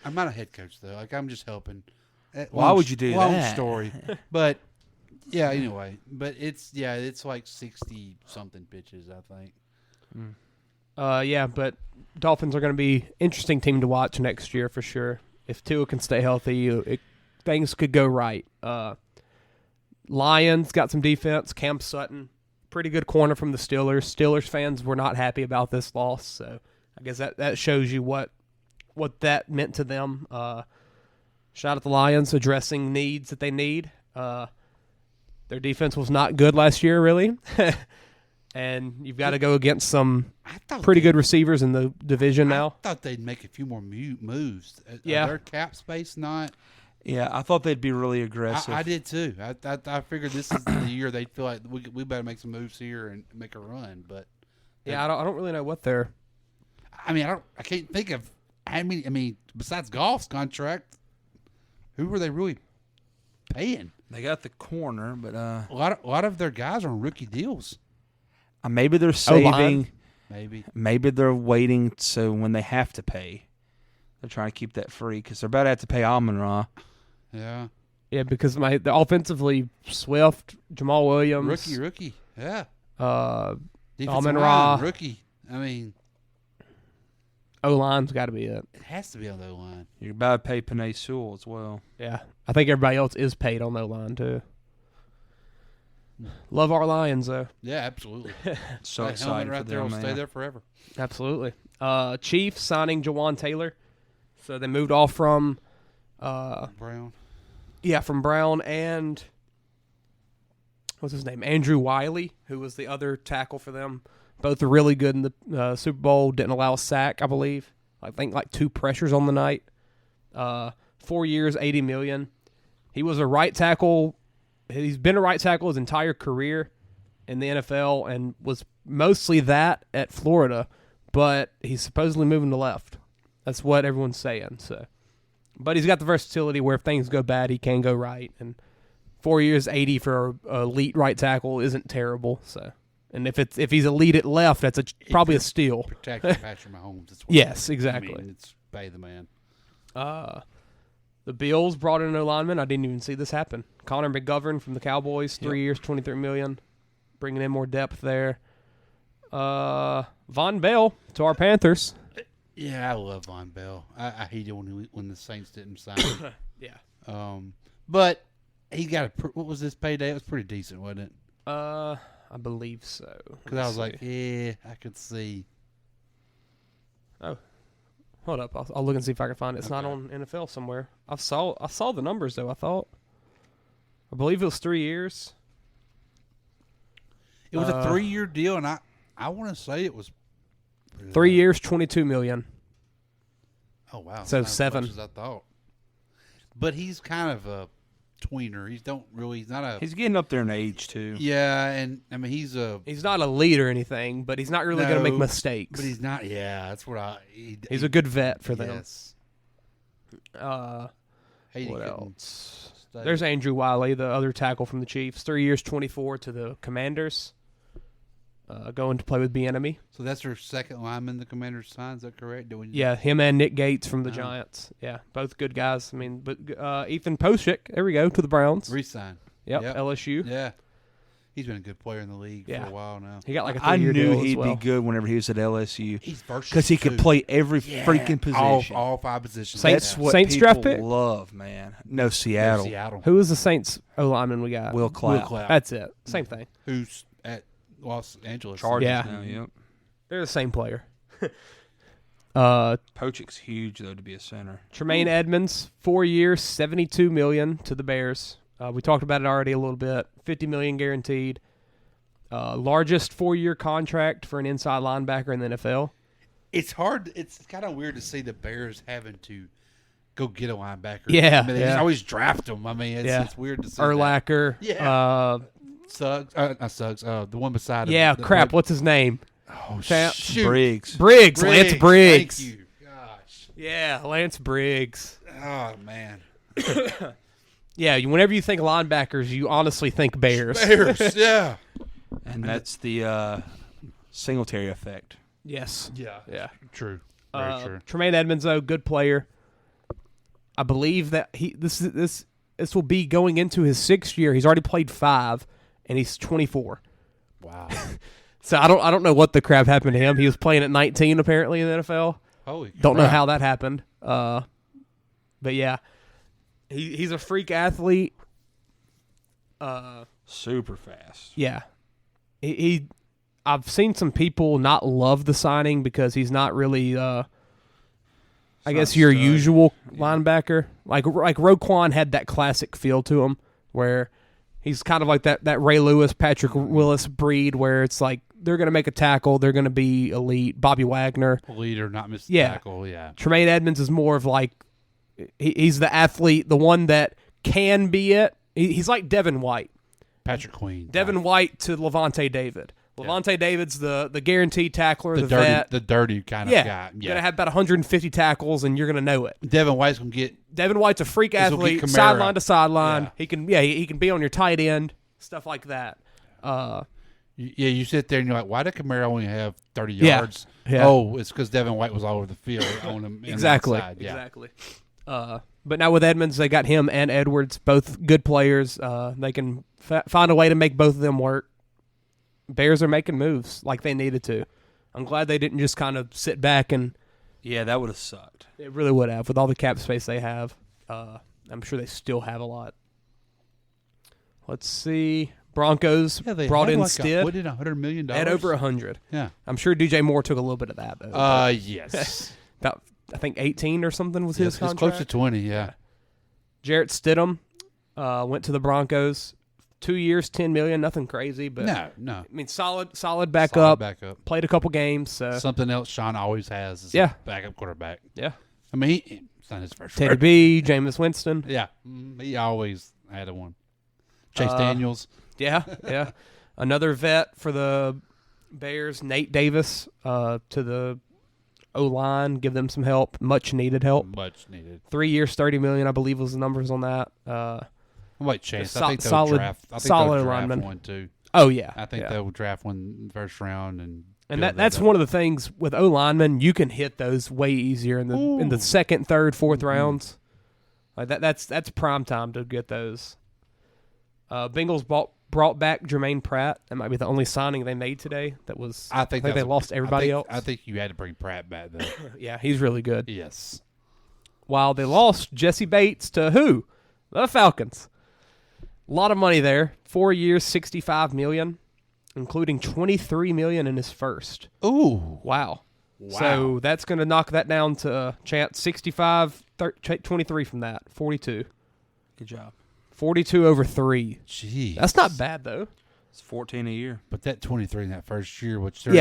I'm not a head coach though. Like I'm just helping.
Why would you do that?
Long story, but yeah. Anyway, but it's like 60 something pitches, I think.
Yeah, but Dolphins are going to be interesting team to watch next year for sure. If Tua can stay healthy, things could go right. Lions got some defense. Cam Sutton pretty good corner from the Steelers. Steelers fans were not happy about this loss, so I guess that shows you what that meant to them. Shout out the Lions addressing needs that they need. Their defense was not good last year, really. And you've got to go against some pretty good receivers in the division now.
I thought they'd make a few more moves.
Yeah.
Their cap space not.
Yeah, I thought they'd be really aggressive.
I did too. I figured this is the year they'd feel like we better make some moves here and make a run. But
yeah, I don't really know what they're.
I mean, I can't think of. I mean, besides Goff's contract, who were they really paying?
They got the corner, but
a lot of their guys are on rookie deals.
Maybe they're saving.
Maybe
they're waiting so when they have to pay, they're trying to keep that free because they're about to have to pay Amon-Ra.
Yeah.
Yeah, because the offensively, Swift, Jamal Williams,
rookie. Yeah.
Amon-Ra,
rookie. I mean,
O-line's got to be it.
It has to be on the O-line.
You're about to pay Penei Sewell as well.
Yeah, I think everybody else is paid on the O-line too. Love our Lions though.
Yeah, absolutely.
So
that
excited
helmet right
for
there
them,
will
man.
stay there forever.
Absolutely. Chiefs signing Jawan Taylor, so they moved off from
Brown.
Yeah, from Brown and what's his name? Andrew Wiley, who was the other tackle for them. Both are really good in the Super Bowl. Didn't allow a sack, I believe. I think like 2 pressures on the night. 4 years, $80 million. He was a right tackle. He's been a right tackle his entire career in the NFL and was mostly that at Florida, but he's supposedly moving to left. That's what everyone's saying. So, but he's got the versatility where if things go bad, he can go right. And 4 years, 80 for an elite right tackle isn't terrible. So, and if he's elite at left, that's probably a steal.
Protecting Patrick Mahomes. That's what
yes, exactly.
I mean, it's pay the man.
The Bills brought in an lineman. I didn't even see this happen. Connor McGovern from the Cowboys, 3 years, $23 million, bringing in more depth there. Von Bell to our Panthers.
Yeah, I love Von Bell. I hate it when the Saints didn't sign him.
Yeah.
But he got what was his payday? It was pretty decent, wasn't it?
I believe so.
Because I was like, yeah, I could see.
Oh. Hold up, I'll look and see if I can find it. It's not on NFL somewhere. I saw the numbers though. I believe it was 3 years.
It was a 3-year deal, and I want to say it was
3 years, $22 million.
Oh wow!
So
not
7.
As much as I thought. But he's kind of a tweener. He's not a.
He's getting up there in age too.
Yeah, and I mean he's
not a lead or anything, but he's not really going to make mistakes.
But he's not. Yeah, that's what
he's a good vet for them.
Yes.
What else? There's Andrew Wiley, the other tackle from the Chiefs. 3 years, 24 to the Commanders. Going to play with Bieniemy.
So that's their second lineman the Commanders signed. Is that correct?
Yeah, him and Nick Gates from the Giants. Yeah, both good guys. I mean, but Ethan Poshik, there we go, to the Browns.
Re-sign.
Yep, LSU.
Yeah. He's been a good player in the league for a while now.
He got like a 3-year deal
I knew he'd
as well.
be good whenever he was at LSU.
He's versatile
because he could play every freaking position.
All 5 positions.
That's what
Saints
people
draft pick?
love, man. No, Seattle.
Who was the Saints O-lineman we got?
Will Clapp.
That's it. Same thing.
Who's at Los Angeles.
Chargers
Yeah.
now, yep.
They're the same player.
Pochik's huge, though, to be a center.
Tremaine Edmonds, 4 years, $72 million to the Bears. We talked about it already a little bit. $50 million guaranteed. Largest 4-year contract for an inside linebacker in the NFL.
It's hard. It's kind of weird to see the Bears having to go get a linebacker.
Yeah.
I mean, they just always draft them. I mean, it's weird to see.
Urlacher.
That. Yeah. Suggs. Not Suggs. The one beside him.
Yeah, crap. What's his name?
Oh, shoot.
Briggs.
Lance Briggs.
Thank you. Gosh.
Yeah, Lance Briggs.
Oh, man.
Yeah, whenever you think linebackers, you honestly think Bears.
Bears, yeah.
And that's the Singletary effect.
Yes.
Yeah. True. Very true.
Tremaine Edmonds, though, good player. I believe that this will be going into his 6th year. He's already played 5, and he's 24.
Wow.
So I don't know what the crap happened to him. He was playing at 19 apparently in the NFL.
Holy
Don't know
crap.
how that happened. But yeah, he's a freak athlete.
Super fast.
Yeah. I've seen some people not love the signing because he's not really, I guess, your usual linebacker. Like Roquan had that classic feel to him where he's kind of like that Ray Lewis, Patrick Willis breed where it's like they're going to make a tackle, they're going to be elite. Bobby Wagner.
Leader, not miss the tackle, yeah.
Tremaine Edmonds is more of like, he's the athlete, the one that can be it. He's like Devin White.
Patrick Queen.
Devin White to Levante David. Levante David's the guaranteed tackler, the
dirty,
vet.
The dirty kind of guy. Yeah.
Going to have about 150 tackles, and you're going to know it.
Devin White's
a freak athlete, sideline to sideline. Yeah. He can be on your tight end, stuff like that.
You sit there and you're like, why did Kamara only have 30 yards?
Yeah.
Oh, it's because Devin White was all over the field on him.
Exactly. Exactly. But now with Edmonds, they got him and Edwards, both good players. They can find a way to make both of them work. Bears are making moves like they needed to. I'm glad they didn't just kind of sit back and.
Yeah, that would have sucked.
It really would have with all the cap space they have. I'm sure they still have a lot. Let's see. Broncos brought in Stitt.
What did $100 million?
At over 100.
Yeah,
I'm sure DJ Moore took a little bit of that though.
Yes.
About I think 18 or something was his contract.
It's close to 20. Yeah.
Jarrett Stidham went to the Broncos. 2 years, $10 million. Nothing crazy, but
no.
I mean, solid backup.
Backup.
Played a couple games.
Something else Sean always has is a backup quarterback.
Yeah.
I mean, it's not his first.
Teddy B, Jameis Winston.
Yeah, he always had one. Chase Daniels.
Yeah. Another vet for the Bears, Nate Davis, to the O-line, give them some help, much needed help.
3
years, $30 million, I believe was the numbers on that.
I might Chase. I think they'll draft. I think they'll draft one too.
Oh yeah,
I think they'll draft one in the first round
and that's one of the things with O linemen. You can hit those way easier in the second, third, fourth rounds. Like that's prime time to get those. Bengals brought back Jermaine Pratt. That might be the only signing they made today. I think they lost everybody else.
I think you had to bring Pratt back though.
Yeah, he's really good.
Yes.
While they lost Jesse Bates to who? The Falcons. A lot of money there. 4 years, $65 million, including $23 million in his first.
Ooh.
Wow. So that's going to knock that down to Chance 65, 23 from that, 42.
Good job.
42 over 3.
Jeez.
That's not bad, though.
It's 14 a year.
But that 23 in that first year, which
they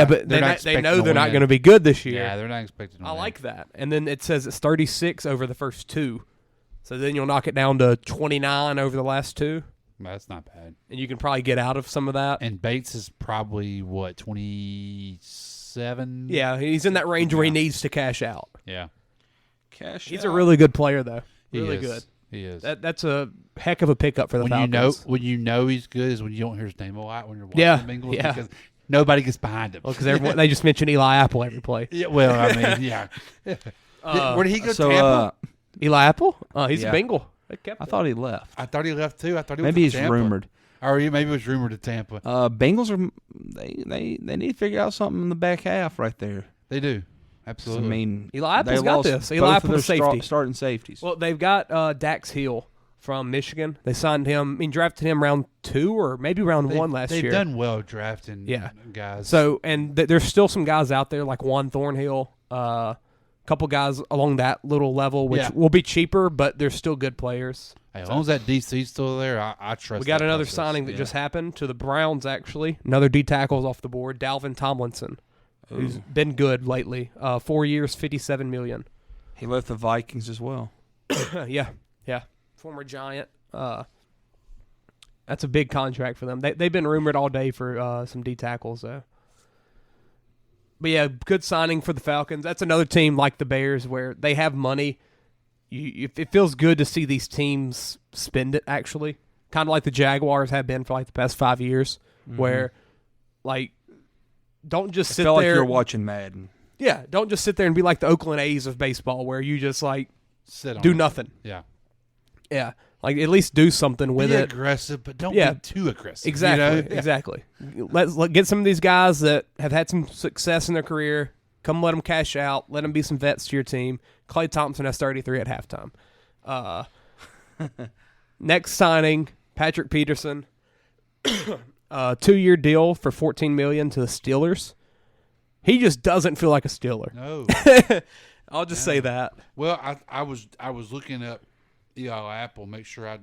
know they're not going to be good this year.
Yeah, they're not expecting to
I like that. And then it says it's 36 over the first 2. So then you'll knock it down to 29 over the last 2.
That's not bad.
And you can probably get out of some of that.
And Bates is probably, 27?
Yeah, he's in that range where he needs to cash out.
Yeah.
He's a really good player, though. Really good.
He is.
That's a heck of a pickup for the Falcons.
When you know he's good is when you don't hear his name a lot when you're watching the Bengals because nobody gets behind him.
Well, because they just mention Eli Apple every play.
Yeah, well, I mean, yeah. Where did he go? Tampa?
Eli Apple? He's a Bengal.
I thought he left.
I thought he left too. I thought he
maybe
was
he's
Tampa.
rumored.
Or maybe it was rumored to Tampa.
Bengals are they need to figure out something in the back half right there.
They do. Absolutely.
I mean,
Eli Apple's got this. Eli Apple's safety.
Starting safeties.
Well, they've got Dax Hill from Michigan. They signed him. I mean, drafted him round 2 or maybe round 1 last year.
They've done well drafting guys.
So, and there's still some guys out there like Juan Thornhill, a couple guys along that little level, which will be cheaper, but they're still good players.
Hey, as long as that DC's still there, I trust.
We got another signing that just happened to the Browns, actually. Another D tackle's off the board. Dalvin Tomlinson, who's been good lately. 4 years, $57 million.
He left the Vikings as well.
Yeah. Former Giant. That's a big contract for them. They've been rumored all day for some D tackles, though. But yeah, good signing for the Falcons. That's another team like the Bears where they have money. It feels good to see these teams spend it, actually. Kind of like the Jaguars have been for like the past 5 years, where like don't just sit there.
Like you're watching Madden.
Yeah, don't just sit there and be like the Oakland A's of baseball, where you just like
do
nothing.
Yeah,
like at least do something with it.
Be aggressive, but don't be too aggressive.
Exactly, exactly. Let's get some of these guys that have had some success in their career. Come let them cash out. Let them be some vets to your team. Klay Thompson has 33 at halftime. Next signing, Patrick Peterson. 2-year deal for $14 million to the Steelers. He just doesn't feel like a Steeler.
No.
I'll just say that.
Well, I was looking up Apple, make sure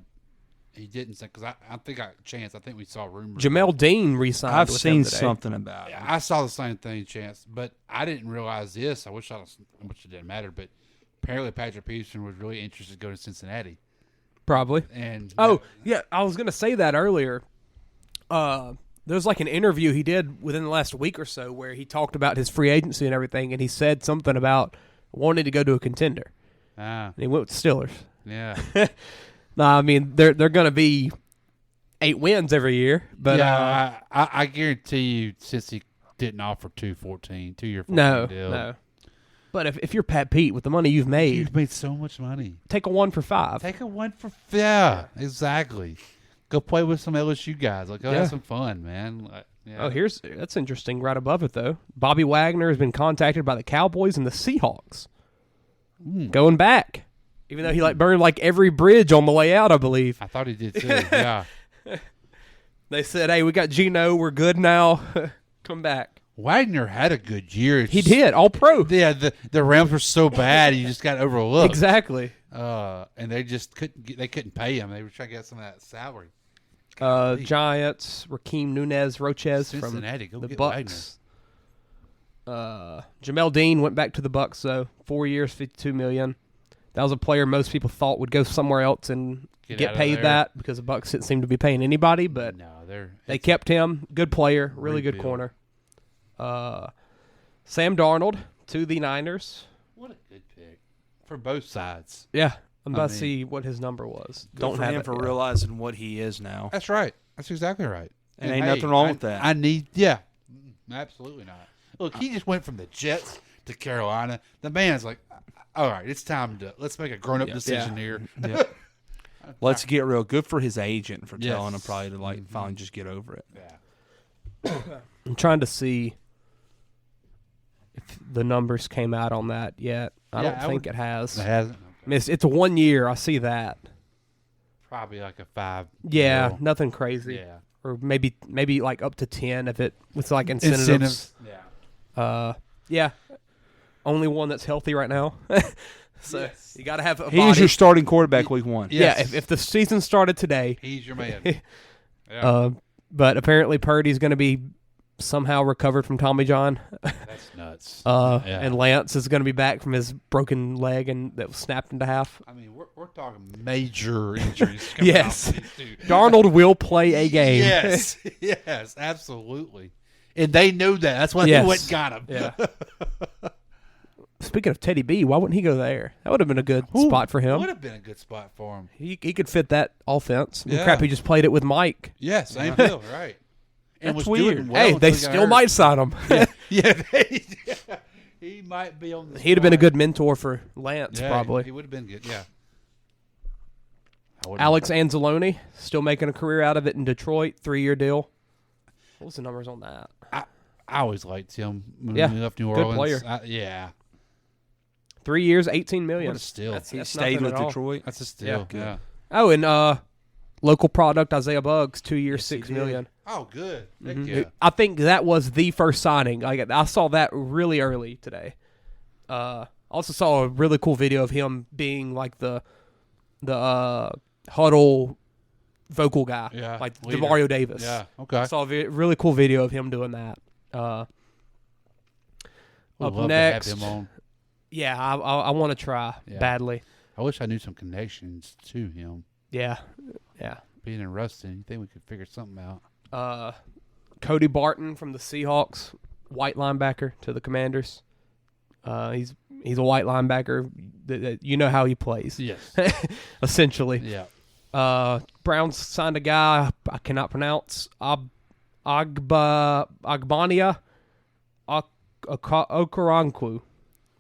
he didn't say, because I think Chance, I think we saw rumors.
Jamel Dean re-signed.
I've
with
seen
him today.
something about it.
I saw the same thing, Chance, but I didn't realize this. I wish it didn't matter, but apparently Patrick Peterson was really interested in going to Cincinnati.
Probably.
And
yeah, I was going to say that earlier. There's like an interview he did within the last week or so where he talked about his free agency and everything, and he said something about wanting to go to a contender. And he went with the Steelers.
Yeah.
No, I mean they're going to be 8 wins every year, but
I guarantee you, since he didn't offer 2-year $14 deal.
No. But if you're Pat Pete with the money you've made
so much money.
Take a 1 for 5.
Take a 1 for 5. Yeah, exactly. Go play with some LSU guys. Go have some fun, man.
Oh, that's interesting. Right above it though, Bobby Wagner has been contacted by the Cowboys and the Seahawks. Going back. Even though he burned every bridge on the way out, I believe.
I thought he did too. Yeah.
They said, "Hey, we got Geno. We're good now. Come back."
Wagner had a good year.
He did, all pro.
Yeah, the Rams were so bad, he just got overlooked.
Exactly.
And they just couldn't pay him. They were trying to get some of that salary.
Giants, Raheem Nunez, Roches
Cincinnati,
from
go
the
get
Bucks. Jamel Dean went back to the Bucks, though. 4 years, $52 million. That was a player most people thought would go somewhere else and get paid that because the Bucks didn't seem to be paying anybody, but they kept him. Good player, really good corner. Sam Darnold to the Niners.
What a good pick for both sides.
Yeah, I'm about to see what his number was.
Don't have him for realizing what he is now.
That's right. That's exactly right.
And ain't nothing wrong with that.
Absolutely not. Look, he just went from the Jets to Carolina. The man's like, all right, it's time let's make a grown-up decision here.
Yeah. Let's get real. Good for his agent for telling him probably to finally just get over it.
Yeah.
I'm trying to see if the numbers came out on that yet. I don't think it has.
It hasn't? Okay.
I mean, it's a 1 year. I see that.
Probably like a 5.
Yeah,
deal.
Nothing crazy.
Yeah.
Or maybe up to 10 if it was incentives.
Yeah.
Yeah. Only one that's healthy right now. So you got to have a body.
He's your starting quarterback week 1.
Yes. Yeah, if the season started today.
He's your man. Yeah.
But apparently Purdy's going to be somehow recovered from Tommy John.
That's nuts.
And Lance is going to be back from his broken leg and that was snapped into half.
I mean, we're talking major injuries.
Yes. Darnold will play a game.
Yes. Yes, absolutely. And they knew that. That's why they went and got him.
Yeah. Speaking of Teddy B, why wouldn't he go there? That would have been a good spot for him.
Would have been a good spot for him.
He could fit that offense.
Yeah.
Crap, he just played it with Mike.
Yeah, same deal, right. And
That's
was
weird.
Doing well
hey, they still might sign him.
Yeah. He might be on the
He'd have been a good mentor for Lance, probably.
He would have been good, yeah.
Alex Anzalone, still making a career out of it in Detroit, 3-year deal. What was the numbers on that?
I always liked him when he left New
good
Orleans.
Player. 3 years, $18 million.
What a steal.
He stayed with Detroit.
That's a steal. Yeah.
Oh, and local product Isaiah Buggs, 2 years, $6 million.
Oh, good. Heck
Mm-hmm.
yeah.
I think that was the first signing. I saw that really early today. Also saw a really cool video of him being like the huddle vocal guy, like
leader.
DeMario Davis.
Yeah, okay.
I saw a really cool video of him doing that. Up next,
to have him on.
Yeah, I want to try badly.
I wish I knew some connections to him.
Yeah.
Being in Ruston, you think we could figure something out?
Cody Barton from the Seahawks, white linebacker to the Commanders. He's a white linebacker. You know how he plays.
Yes.
Essentially.
Yeah.
Browns signed a guy I cannot pronounce. Agbania Okoronkwo.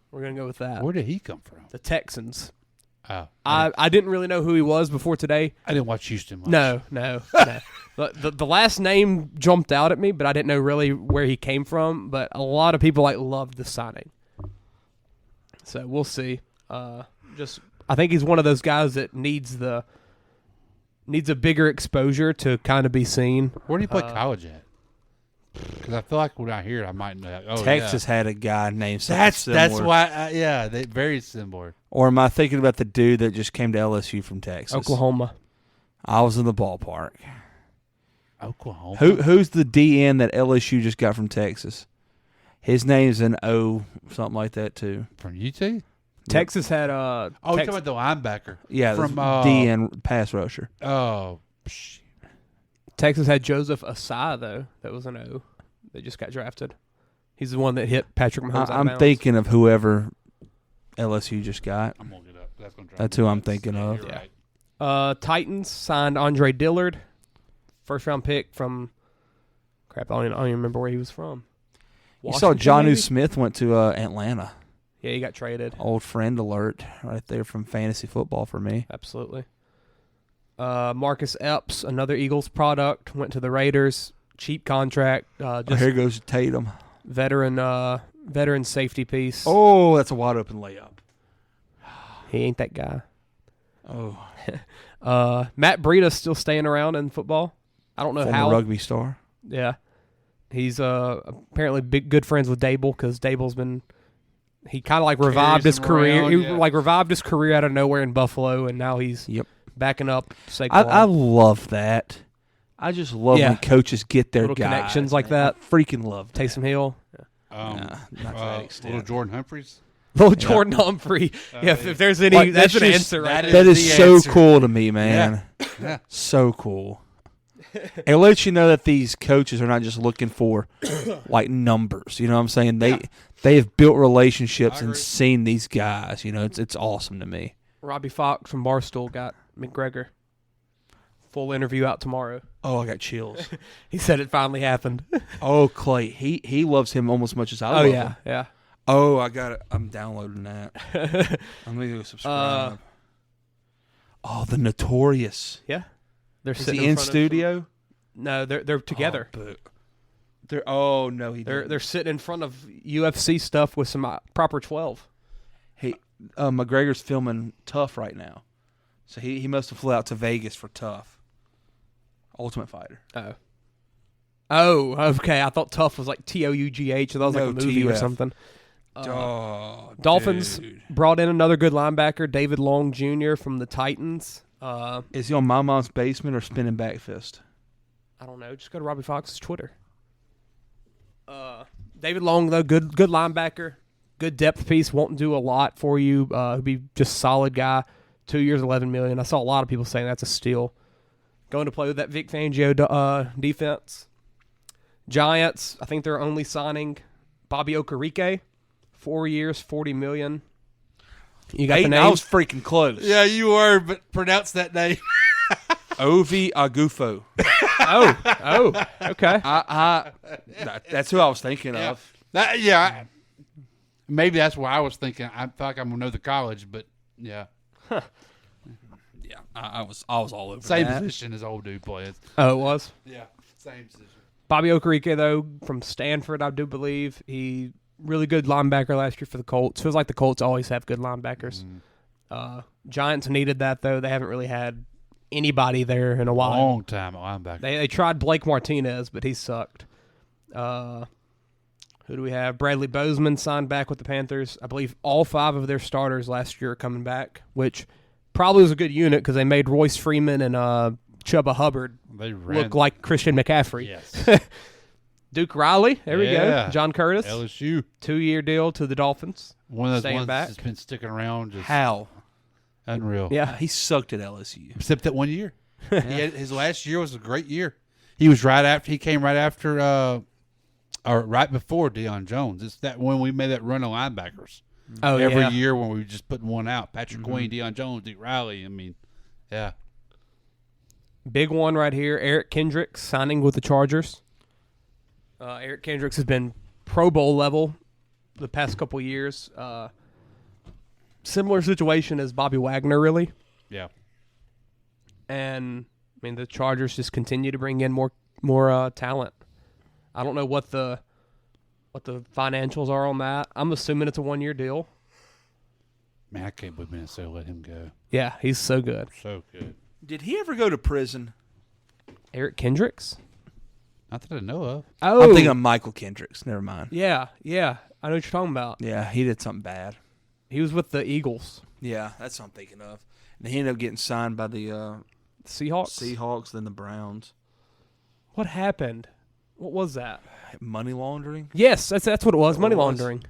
We're going to go with that.
Where did he come from?
The Texans.
Oh.
I didn't really know who he was before today.
I didn't watch Houston much.
No. The last name jumped out at me, but I didn't know really where he came from. But a lot of people loved the signing. So we'll see. I think he's one of those guys that needs the needs a bigger exposure to kind of be seen.
Where do you play college at? Because I feel like when I hear it, I might know. Oh,
Texas had a guy named
That's
similar.
why. They very similar.
Or am I thinking about the dude that just came to LSU from Texas?
Oklahoma.
I was in the ballpark.
Oklahoma.
Who's the DN that LSU just got from Texas? His name's an O, something like that too.
From UT?
Texas had
you're talking about the linebacker.
Yeah,
from
DN pass rusher.
Oh,
Texas had Joseph Asai though. That was an O. That just got drafted. He's the one that hit Patrick Mahomes. out of
I'm
bounds.
thinking of whoever LSU just got.
I'm gonna get up.
That's who I'm thinking of.
Yeah.
Right. Titans signed Andre Dillard, first round pick from. Crap, I don't even remember where he was from.
You saw
Washington,
Jonnu
maybe?
Smith went to Atlanta.
Yeah, he got traded.
Old friend alert right there from fantasy football for me.
Absolutely. Marcus Epps, another Eagles product, went to the Raiders. Cheap contract.
Here goes Tatum.
Veteran safety piece.
Oh, that's a wide open layup.
He ain't that guy.
Oh.
Matt Breida's still staying around in football. I don't know
Former
how.
rugby star.
Yeah. He's apparently good friends with Dable because Dable's been. He kind of like revived his career.
around,
He
yeah.
like revived his career out of nowhere in Buffalo, and now he's backing up Saquon.
I love that. I just love when coaches get their
little
guys,
connections like
man.
that.
I freaking love that.
Taysom Hill.
Not to that extent.
Little Jordan Humphreys.
Little Jordan Humphrey. If there's any,
Like,
that's an
just-
answer right
That
there.
is so cool to me, man.
Yeah.
So cool. It lets you know that these coaches are not just looking for like numbers. You know what I'm saying? They have built relationships and seen these guys. You know, it's awesome to me.
Robbie Fox from Barstool got McGregor. Full interview out tomorrow.
Oh, I got chills.
He said it finally happened.
Oh, Clay, he loves him almost as much as I love him.
Yeah.
Oh, I got it. I'm downloading that. I'm going to go subscribe. The Notorious.
Yeah. They're
Is
sitting
he in
front of
studio?
No, they're together.
They're
sitting in front of UFC stuff with some proper 12.
Hey, McGregor's filming Tough right now, so he must have flew out to Vegas for Tough. Ultimate Fighter.
Oh, okay. I thought Tough was like Tough. So that was like a movie or
TUF.
something.
Dolphins
brought in another good linebacker, David Long Jr. from the Titans.
Is he on My Mom's Basement or Spinning Back Fist?
I don't know. Just go to Robbie Fox's Twitter. David Long, though, good linebacker, good depth piece. Won't do a lot for you. He'll be just solid guy. 2 years, $11 million. I saw a lot of people saying that's a steal. Going to play with that Vic Fangio defense. Giants, I think they're only signing Bobby Okereke. 4 years, $40 million. You got the name?
I was freaking close.
Yeah, you were, but pronounce that name.
Ovi Agufo.
Oh, okay.
That's who I was thinking of.
Maybe that's why I was thinking. I feel like I'm gonna know the college, but yeah.
Yeah, I was all over
Same
that.
position as old dude plays.
Oh, it was?
Yeah, same position.
Bobby Okereke, though, from Stanford, I do believe. He really good linebacker last year for the Colts. Feels like the Colts always have good linebackers. Giants needed that, though. They haven't really had anybody there in a while.
Long time at linebacker.
They tried Blake Martinez, but he sucked. Who do we have? Bradley Bozeman signed back with the Panthers. I believe all 5 of their starters last year are coming back, which probably was a good unit because they made Royce Freeman and Chuba Hubbard look like Christian McCaffrey.
Yes.
Duke Riley, there we go. John Curtis,
LSU,
2-year deal to the Dolphins.
One of those
Staying
ones
back.
that's been sticking around. Just
How?
Unreal.
Yeah,
He sucked at LSU.
Except that 1 year. His last year was a great year. He was He came right after, or right before Deion Jones. It's that when we made that run of linebackers.
Oh,
Every
yeah.
year when we were just putting one out. Patrick Queen, Deion Jones, Duke Riley. I mean, yeah.
Big one right here. Eric Kendricks signing with the Chargers. Eric Kendricks has been Pro Bowl level the past couple years. Similar situation as Bobby Wagner, really.
Yeah.
And I mean, the Chargers just continue to bring in more talent. I don't know what the financials are on that. I'm assuming it's a 1-year deal.
Man, I can't believe Minnesota let him go.
Yeah, he's so good.
So good.
Did he ever go to prison?
Eric Kendricks?
Not that I know of.
Oh,
I'm thinking of Michael Kendricks. Never mind.
Yeah. I know what you're talking about.
Yeah, he did something bad.
He was with the Eagles.
Yeah, that's what I'm thinking of. And he ended up getting signed by the
Seahawks?
then the Browns.
What happened? What was that?
Money laundering?
Yes, that's what it was. Money
It was.
laundering.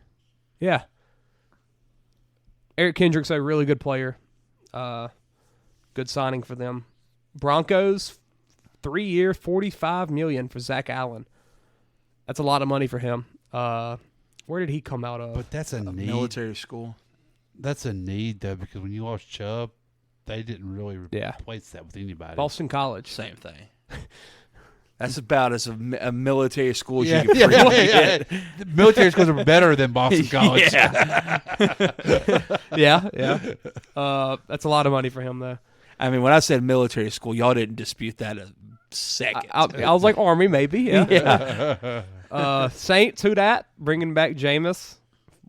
Yeah. Eric Kendricks, a really good player. Good signing for them. Broncos, 3 year, $45 million for Zach Allen. That's a lot of money for him. Where did he come out of?
But that's a need.
Military school.
That's a need, though, because when you lost Chubb, they didn't really replace that with anybody.
Boston College.
Same thing. That's about as a military school as
Yeah,
you can freaking get.
The military schools are better than Boston College.
Yeah. That's a lot of money for him, though.
I mean, when I said military school, y'all didn't dispute that a second.
I was like, Army, maybe. Yeah. Saints, who dat? Bringing back Jameis.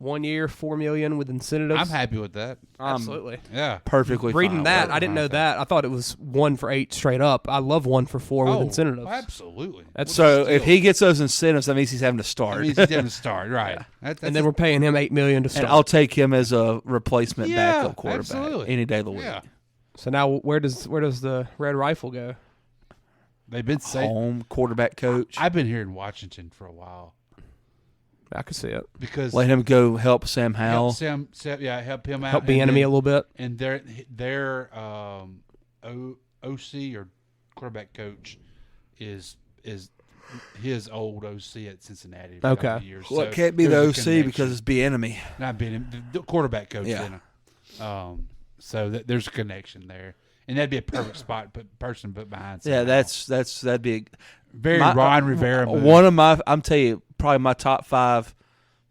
1 year, $4 million with incentives.
I'm happy with that.
Absolutely.
Yeah.
Perfectly
Reading
fine
that,
with it.
I didn't know that. I thought it was 1 for 8 straight up. I love 1 for 4 with incentives.
Absolutely.
So if he gets those incentives, that means he's having to start.
That means he's having to start, right.
And then we're paying him $8 million to start.
And I'll take him as a replacement
Yeah,
backup quarterback
absolutely.
any day of the week.
Yeah.
So now where does the Red Rifle go?
They've been saying
Home quarterback coach.
I've been here in Washington for a while.
I can see it.
Because
Let him go help Sam Howell.
help him out.
Help the enemy a little bit.
And their OC or quarterback coach is his old OC at Cincinnati. For a couple of years.
Well,
So
it can't be the
there's a
OC
connection.
because it's the enemy.
Not being the quarterback coach.
Yeah.
So there's a connection there, and that'd be a perfect spot, person put behind.
Yeah,
Sam
that'd be
very Ron Rivera move.
One of my, I'm telling you, probably my top 5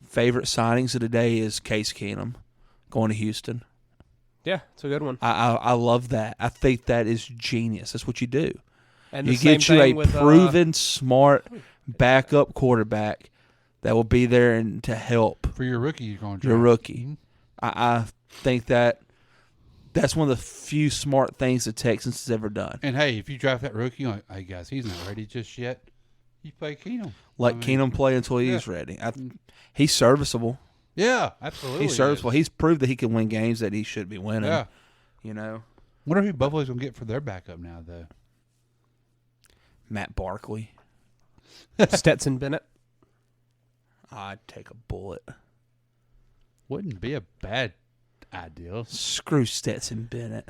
favorite signings of the day is Case Keenum going to Houston.
Yeah, it's a good one.
I love that. I think that is genius. That's what you do.
And
you
the same
get you a
thing with,
proven, smart backup quarterback that will be there and to help
for your rookie. You're going to
your rookie. I think that's one of the few smart things the Texans has ever done.
And hey, if you draft that rookie, you're like, hey guys, he's not ready just yet. You play Keenum.
Let Keenum play until he is ready. He's serviceable.
Yeah, absolutely.
He's serviceable. He's proved that he can win games that he should be winning.
Yeah.
You know.
Wonder who Buffalo's going to get for their backup now, though.
Matt Barkley.
Stetson Bennett.
I'd take a bullet.
Wouldn't be a bad idea.
Screw Stetson Bennett.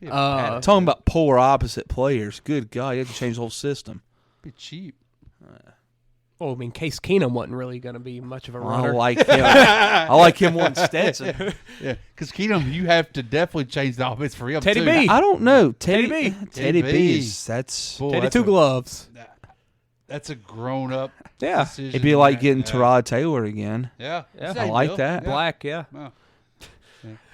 Talking
about polar opposite players. Good God, you have to change the whole system.
Be cheap.
Well, I mean, Case Keenum wasn't really going to be much of a runner.
I like him. I like him wanting Stetson.
Yeah, because Keenum, you have to definitely change the offense for him.
Teddy
too.
B.
I don't know.
Teddy B.
Teddy B. That's
Boy,
Teddy
that's
Two Gloves.
That's a grown-up
Yeah.
decision.
it'd be like getting Tyrod Taylor again.
Yeah.
I
like that.
Black, yeah.
Oh.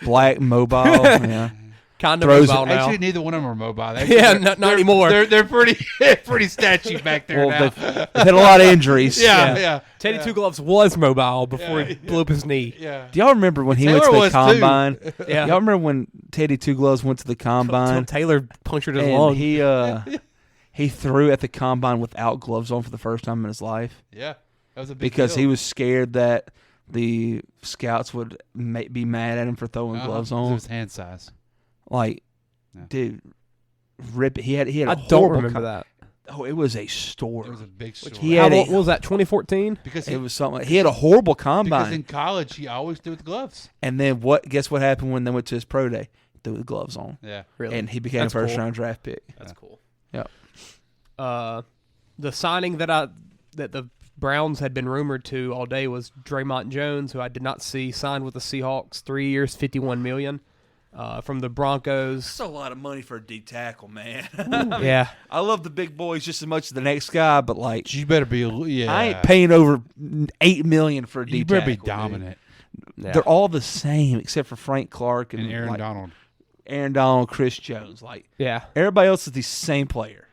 Black, mobile. Yeah.
Kind of
Throws
mobile
it-
now.
Actually, neither one of them are mobile.
Yeah, not anymore.
They're pretty statue back there
Well,
now.
they've had a lot of injuries.
Yeah.
Teddy Two Gloves was mobile before he blew up his knee.
Yeah.
Do y'all remember when he went
Taylor
to the
was too.
combine?
Yeah.
Y'all remember when Teddy Two Gloves went to the combine?
Until Taylor punctured his
and
lung.
he threw at the combine without gloves on for the first time in his life
Yeah. That was a big
because
deal.
he was scared that the scouts would be mad at him for throwing gloves
It
on.
was hand size.
Like,
Yeah.
dude, rip it. He had a
I don't
horrible
remember that.
Oh, it was a story.
It was a big story.
He
How
had
what was that, 2014?
because
it was something. He had a horrible
because
combine,
in college he always threw with gloves.
and then guess what happened when they went to his pro day? Threw the gloves on,
Yeah.
Really?
and he became
That's
a first
cool.
round draft pick.
That's cool.
Yep.
The signing that the Browns had been rumored to all day was Draymond Jones, who I did not see, signed with the Seahawks, 3 years, $51 million. From the Broncos.
That's a lot of money for a D tackle, man.
Yeah.
I love the big boys just as much as the next guy, but like,
You better be. Yeah.
I ain't paying over $8 million for a D
You
tackle.
better be
dude.
dominant.
Yeah.
They're all the same except for Frank Clark and,
And Aaron
like,
Donald.
Aaron Donald, Chris Jones. Like,
Yeah.
everybody else is the same player,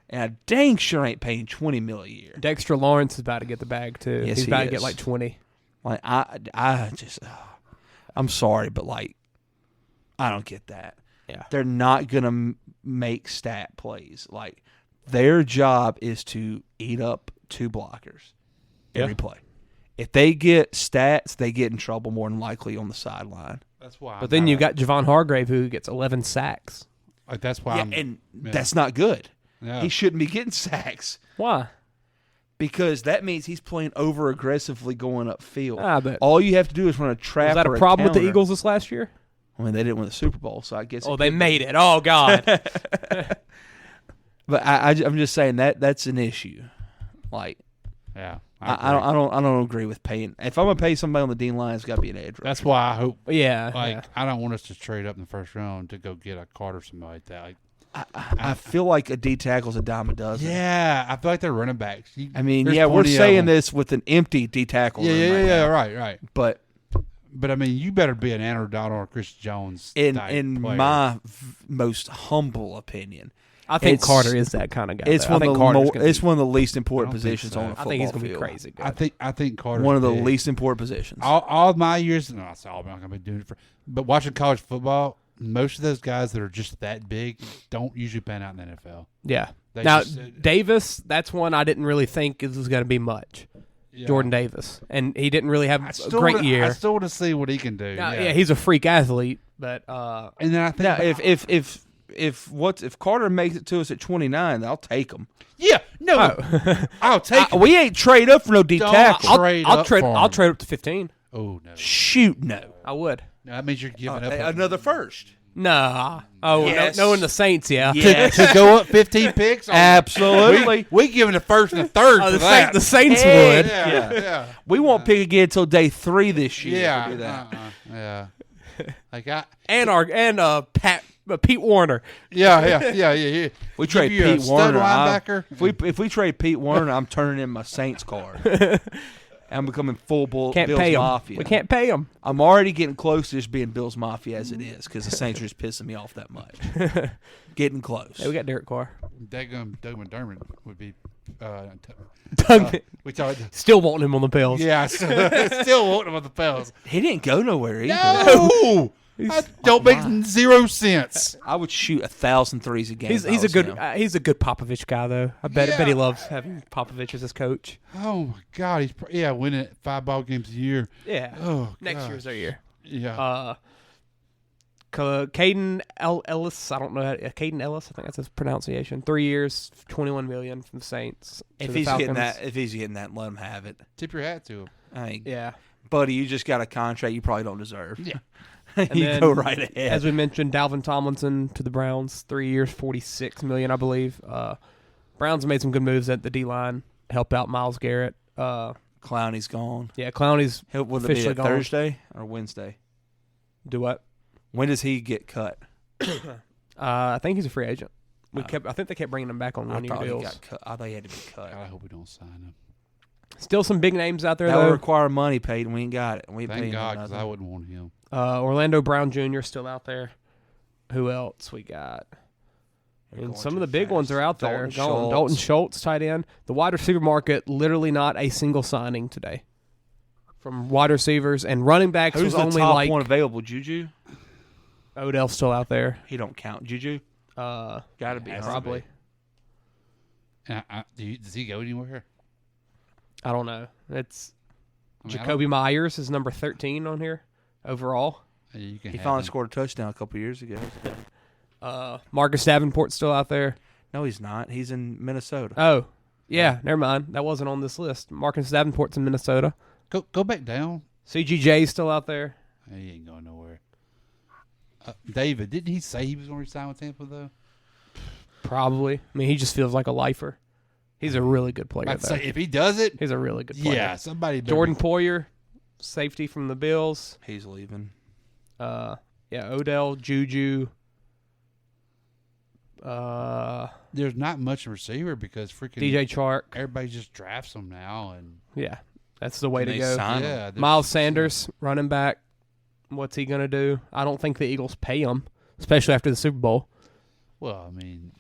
and I dang sure ain't paying $20 million a year.
Dexter Lawrence is about to get the bag, too.
Yes,
He's
he
about to
is.
get like 20.
Like, I just, I'm sorry, but like, I don't get that. they're not going to make stat plays. Like, their job is to eat up 2 blockers every play. If they get stats, they get in trouble more than likely on the sideline.
That's why.
But then you got Javon Hargrave, who gets 11 sacks.
That's why.
That's not good.
No.
He shouldn't be getting sacks.
Why?
Because that means he's playing over aggressively going upfield.
But
all you have to do is run a trap.
Was that a problem with the Eagles this last year?
I mean, they didn't win the Super Bowl, so I guess.
Oh, they made it. Oh God.
But I'm just saying that's an issue. Like,
yeah,
I don't agree with paying. If I'm gonna pay somebody on the D line, it's got to be an edge rusher.
That's why I hope.
Yeah,
I don't want us to trade up in the first round to go get a Carter or somebody like that. Like,
I feel like a D tackle's a dime a dozen.
Yeah, I feel like they're running backs.
We're saying this with an empty D tackle.
Right.
But
I mean, you better be an Andrew Donald or Chris Jones.
In my most humble opinion,
I think Carter is that kind of guy.
It's one of the least important positions on the football field.
I think he's going to be crazy good.
I think Carter's
one of the
big.
least important positions.
All of my years, I'm not going to be doing it but watching college football, most of those guys that are just that big don't usually pan out in the NFL.
Yeah. Davis, that's one I didn't really think was going to be much. Yeah. Jordan Davis, and he didn't really have a great year.
I still want to see what he can do.
Yeah, he's a freak athlete, but
and then I think
if Carter makes it to us at 29, I'll take him.
Yeah, no, I'll take him.
We ain't trade up for no D tackle.
I'll trade up to 15.
Oh no!
Shoot, no.
I would.
No, that means you're giving up
another first.
Nah. Oh, yes. No, in the Saints, yeah.
To go up 15 picks?
Absolutely.
We giving the first and the third for that.
The Saints would.
Yeah. We won't pick again until day 3 this year.
Yeah.
Do that.
Yeah. Like
Pete Warner.
Yeah.
We trade Pete Warner. If we trade Pete Warner, I'm turning in my Saints card. I'm becoming full Bills Mafia.
We can't pay him.
I'm already getting close to just being Bills Mafia as it is because the Saints are just pissing me off that much. Getting close.
Hey, we got Derek Carr.
Doug McDermott would be.
Still wanting him on the Bills.
Yeah, still wanting him on the Bills.
He didn't go nowhere either.
No! That don't make 0 sense.
I would shoot 1,000 threes a game.
He's a good Popovich guy though. I bet he loves having Popovich as his coach.
Oh my God, he's winning 5 ball games a year.
Yeah.
Oh,
next year's their year.
Yeah.
Caden Ellis, I don't know Caden Ellis, I think that's his pronunciation. 3 years, $21 million from the Saints.
If he's getting that, let him have it.
Tip your hat to him.
Yeah,
buddy, you just got a contract you probably don't deserve.
Yeah.
You go right ahead.
As we mentioned, Dalvin Tomlinson to the Browns, 3 years, $46 million, I believe. Browns made some good moves at the D line, helped out Myles Garrett.
Clowney's gone.
Yeah, Clowney's officially gone.
Thursday or Wednesday?
Do what?
When does he get cut?
I think he's a free agent. I think they kept bringing him back on 1-year deals.
I thought he had to be cut.
I hope we don't sign him.
Still some big names out there,
that
though.
That would require money, Peyton. We ain't got it.
Thank God, because I wouldn't want him.
Orlando Brown Jr. still out there. Who else we got? And some of the big ones are out there. Dalton Schultz, tight end. The wide receiver market, literally not a single signing today. From wide receivers and running backs.
Who's
was
the
only
top one available? Juju?
Odell's still out there.
He don't count. Juju?
Got
to be.
Probably.
Does he go anywhere?
I don't know. It's Jacoby Myers is number 13 on here overall.
He finally scored a touchdown a couple years ago.
Marcus Davenport's still out there.
No, he's not. He's in Minnesota.
Oh, yeah. Never mind. That wasn't on this list. Marcus Davenport's in Minnesota.
Go back down.
CGJ's still out there.
He ain't going nowhere. David, didn't he say he was going to resign with Tampa, though?
Probably. I mean, he just feels like a lifer. He's a really good player.
I'd say if he does it,
he's a really good player.
Yeah, somebody.
Jordan Poyer, safety from the Bills.
He's leaving.
Odell, Juju.
There's not much receiver because freaking
DJ Chark.
Everybody just drafts them now, and
yeah, that's the way to go.
Yeah,
Miles Sanders, running back. What's he gonna do? I don't think the Eagles pay him, especially after the Super Bowl.
Well, I mean,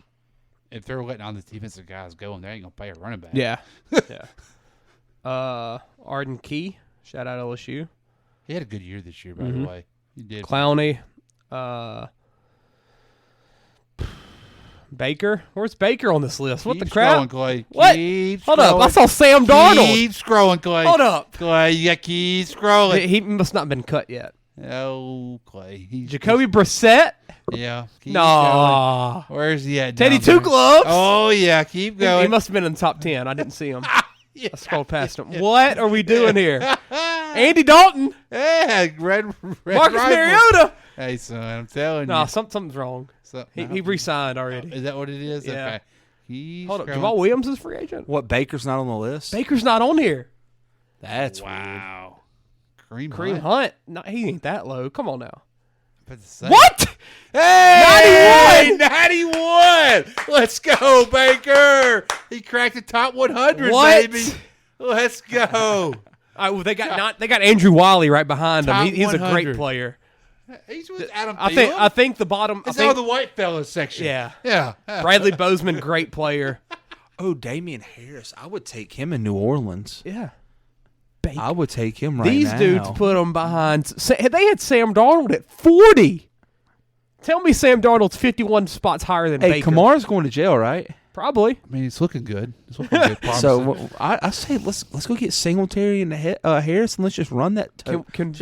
if they're letting all the defensive guys go, and they ain't gonna pay a running back.
Yeah, yeah. Arden Key, shout out LSU.
He had a good year this year, by the way. He did.
Clowney, Baker? Where's Baker on this list? What
Keep
the crap?
Scrolling, Clay.
What?
Keep
Hold up. I
scrolling.
saw Sam Darnold.
Keep scrolling, Clay.
Hold up.
Clay, you got to keep scrolling.
He must not have been cut yet.
Oh, Clay.
Jacoby Brissett?
Yeah. Keep
No.
going. Where's he at?
Teddy
down there?
Two Gloves?
Oh, yeah. Keep going.
He must have been in the top 10. I didn't see him.
Yeah.
I scrolled past him. What are we doing here? Andy Dalton.
Yeah, red
Marcus
rifle.
Mariota.
Hey, son, I'm telling
No,
you.
something's wrong. He re-signed already.
Is that what it is?
Yeah.
Okay. Keep
Hold up.
scrolling.
Jamal Williams is free agent?
What, Baker's not on the list?
Baker's not on here.
That's
Wow.
Kareem Hunt. No, he ain't that low. Come on now.
What?
What?
Hey! 91! Let's go, Baker! He cracked the top 100,
What?
baby. Let's go.
All right, well, they got Andrew Wiley right behind him.
Top
He's a
100.
great player.
He's with Adam
I
Thielen.
think the bottom.
It's
I think,
all the white fellas section.
Yeah.
Yeah.
Bradley Bozeman, great player.
Oh, Damian Harris. I would take him in New Orleans.
Yeah.
I would take him right
These
now.
dudes put them behind. They had Sam Darnold at 40. Tell me Sam Darnold's 51 spots higher than
Hey,
Baker.
Kamara's going to jail, right?
Probably.
I mean, it's looking good. It's looking good.
So I say let's go get Singletary and Harris and let's just run that.
Can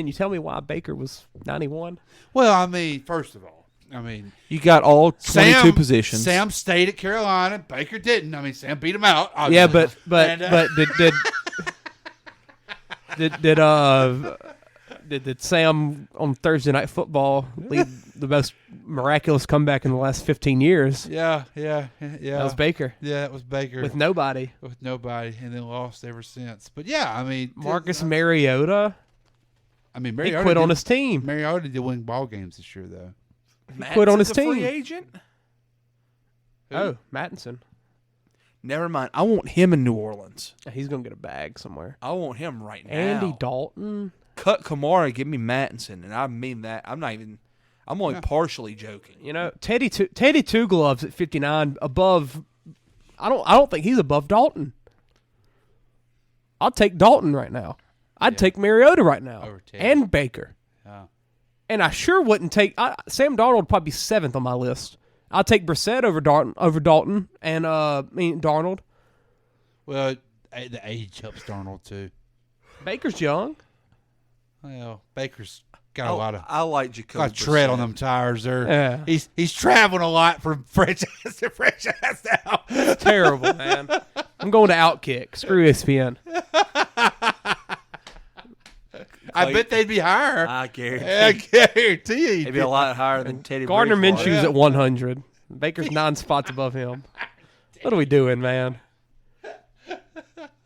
you tell me why Baker was 91?
Well, I mean, first of all,
you got all 22 positions.
Sam stayed at Carolina. Baker didn't. I mean, Sam beat him out. Obviously.
Yeah, did Sam on Thursday Night Football lead the most miraculous comeback in the last 15 years?
Yeah.
That was Baker.
Yeah, it was Baker.
With nobody.
And then lost ever since. But yeah, I mean,
Marcus Mariota.
I mean,
He quit on his team.
Mariota did win ball games this year, though.
Quit on his team.
Free agent?
Oh, Mattinson.
Never mind. I want him in New Orleans.
He's gonna get a bag somewhere.
I want him right now.
Andy Dalton.
Cut Kamara, give me Mattinson, and I mean that. I'm only partially joking.
You know, Teddy Two Gloves at 59 above. I don't think he's above Dalton. I'll take Dalton right now. I'd take Mariota right now
Over Teddy.
and Baker.
Oh.
And I sure wouldn't take Sam Darnold would probably be 7th on my list. I'll take Brissett over Dalton and Darnold.
Well, the age helps Darnold too.
Baker's young.
Well, Baker's got a lot of
I like Jacoby
tread
Brissett.
on them tires there.
Yeah.
He's traveling a lot from franchise to franchise now.
It's terrible, man. I'm going to Outkick. Screw ESPN.
I bet they'd be higher.
I guarantee.
I guarantee you.
They'd be a lot higher than Teddy
Gardner
Bridgewater.
Minshew's at 100. Baker's 9 spots above him. What are we doing, man?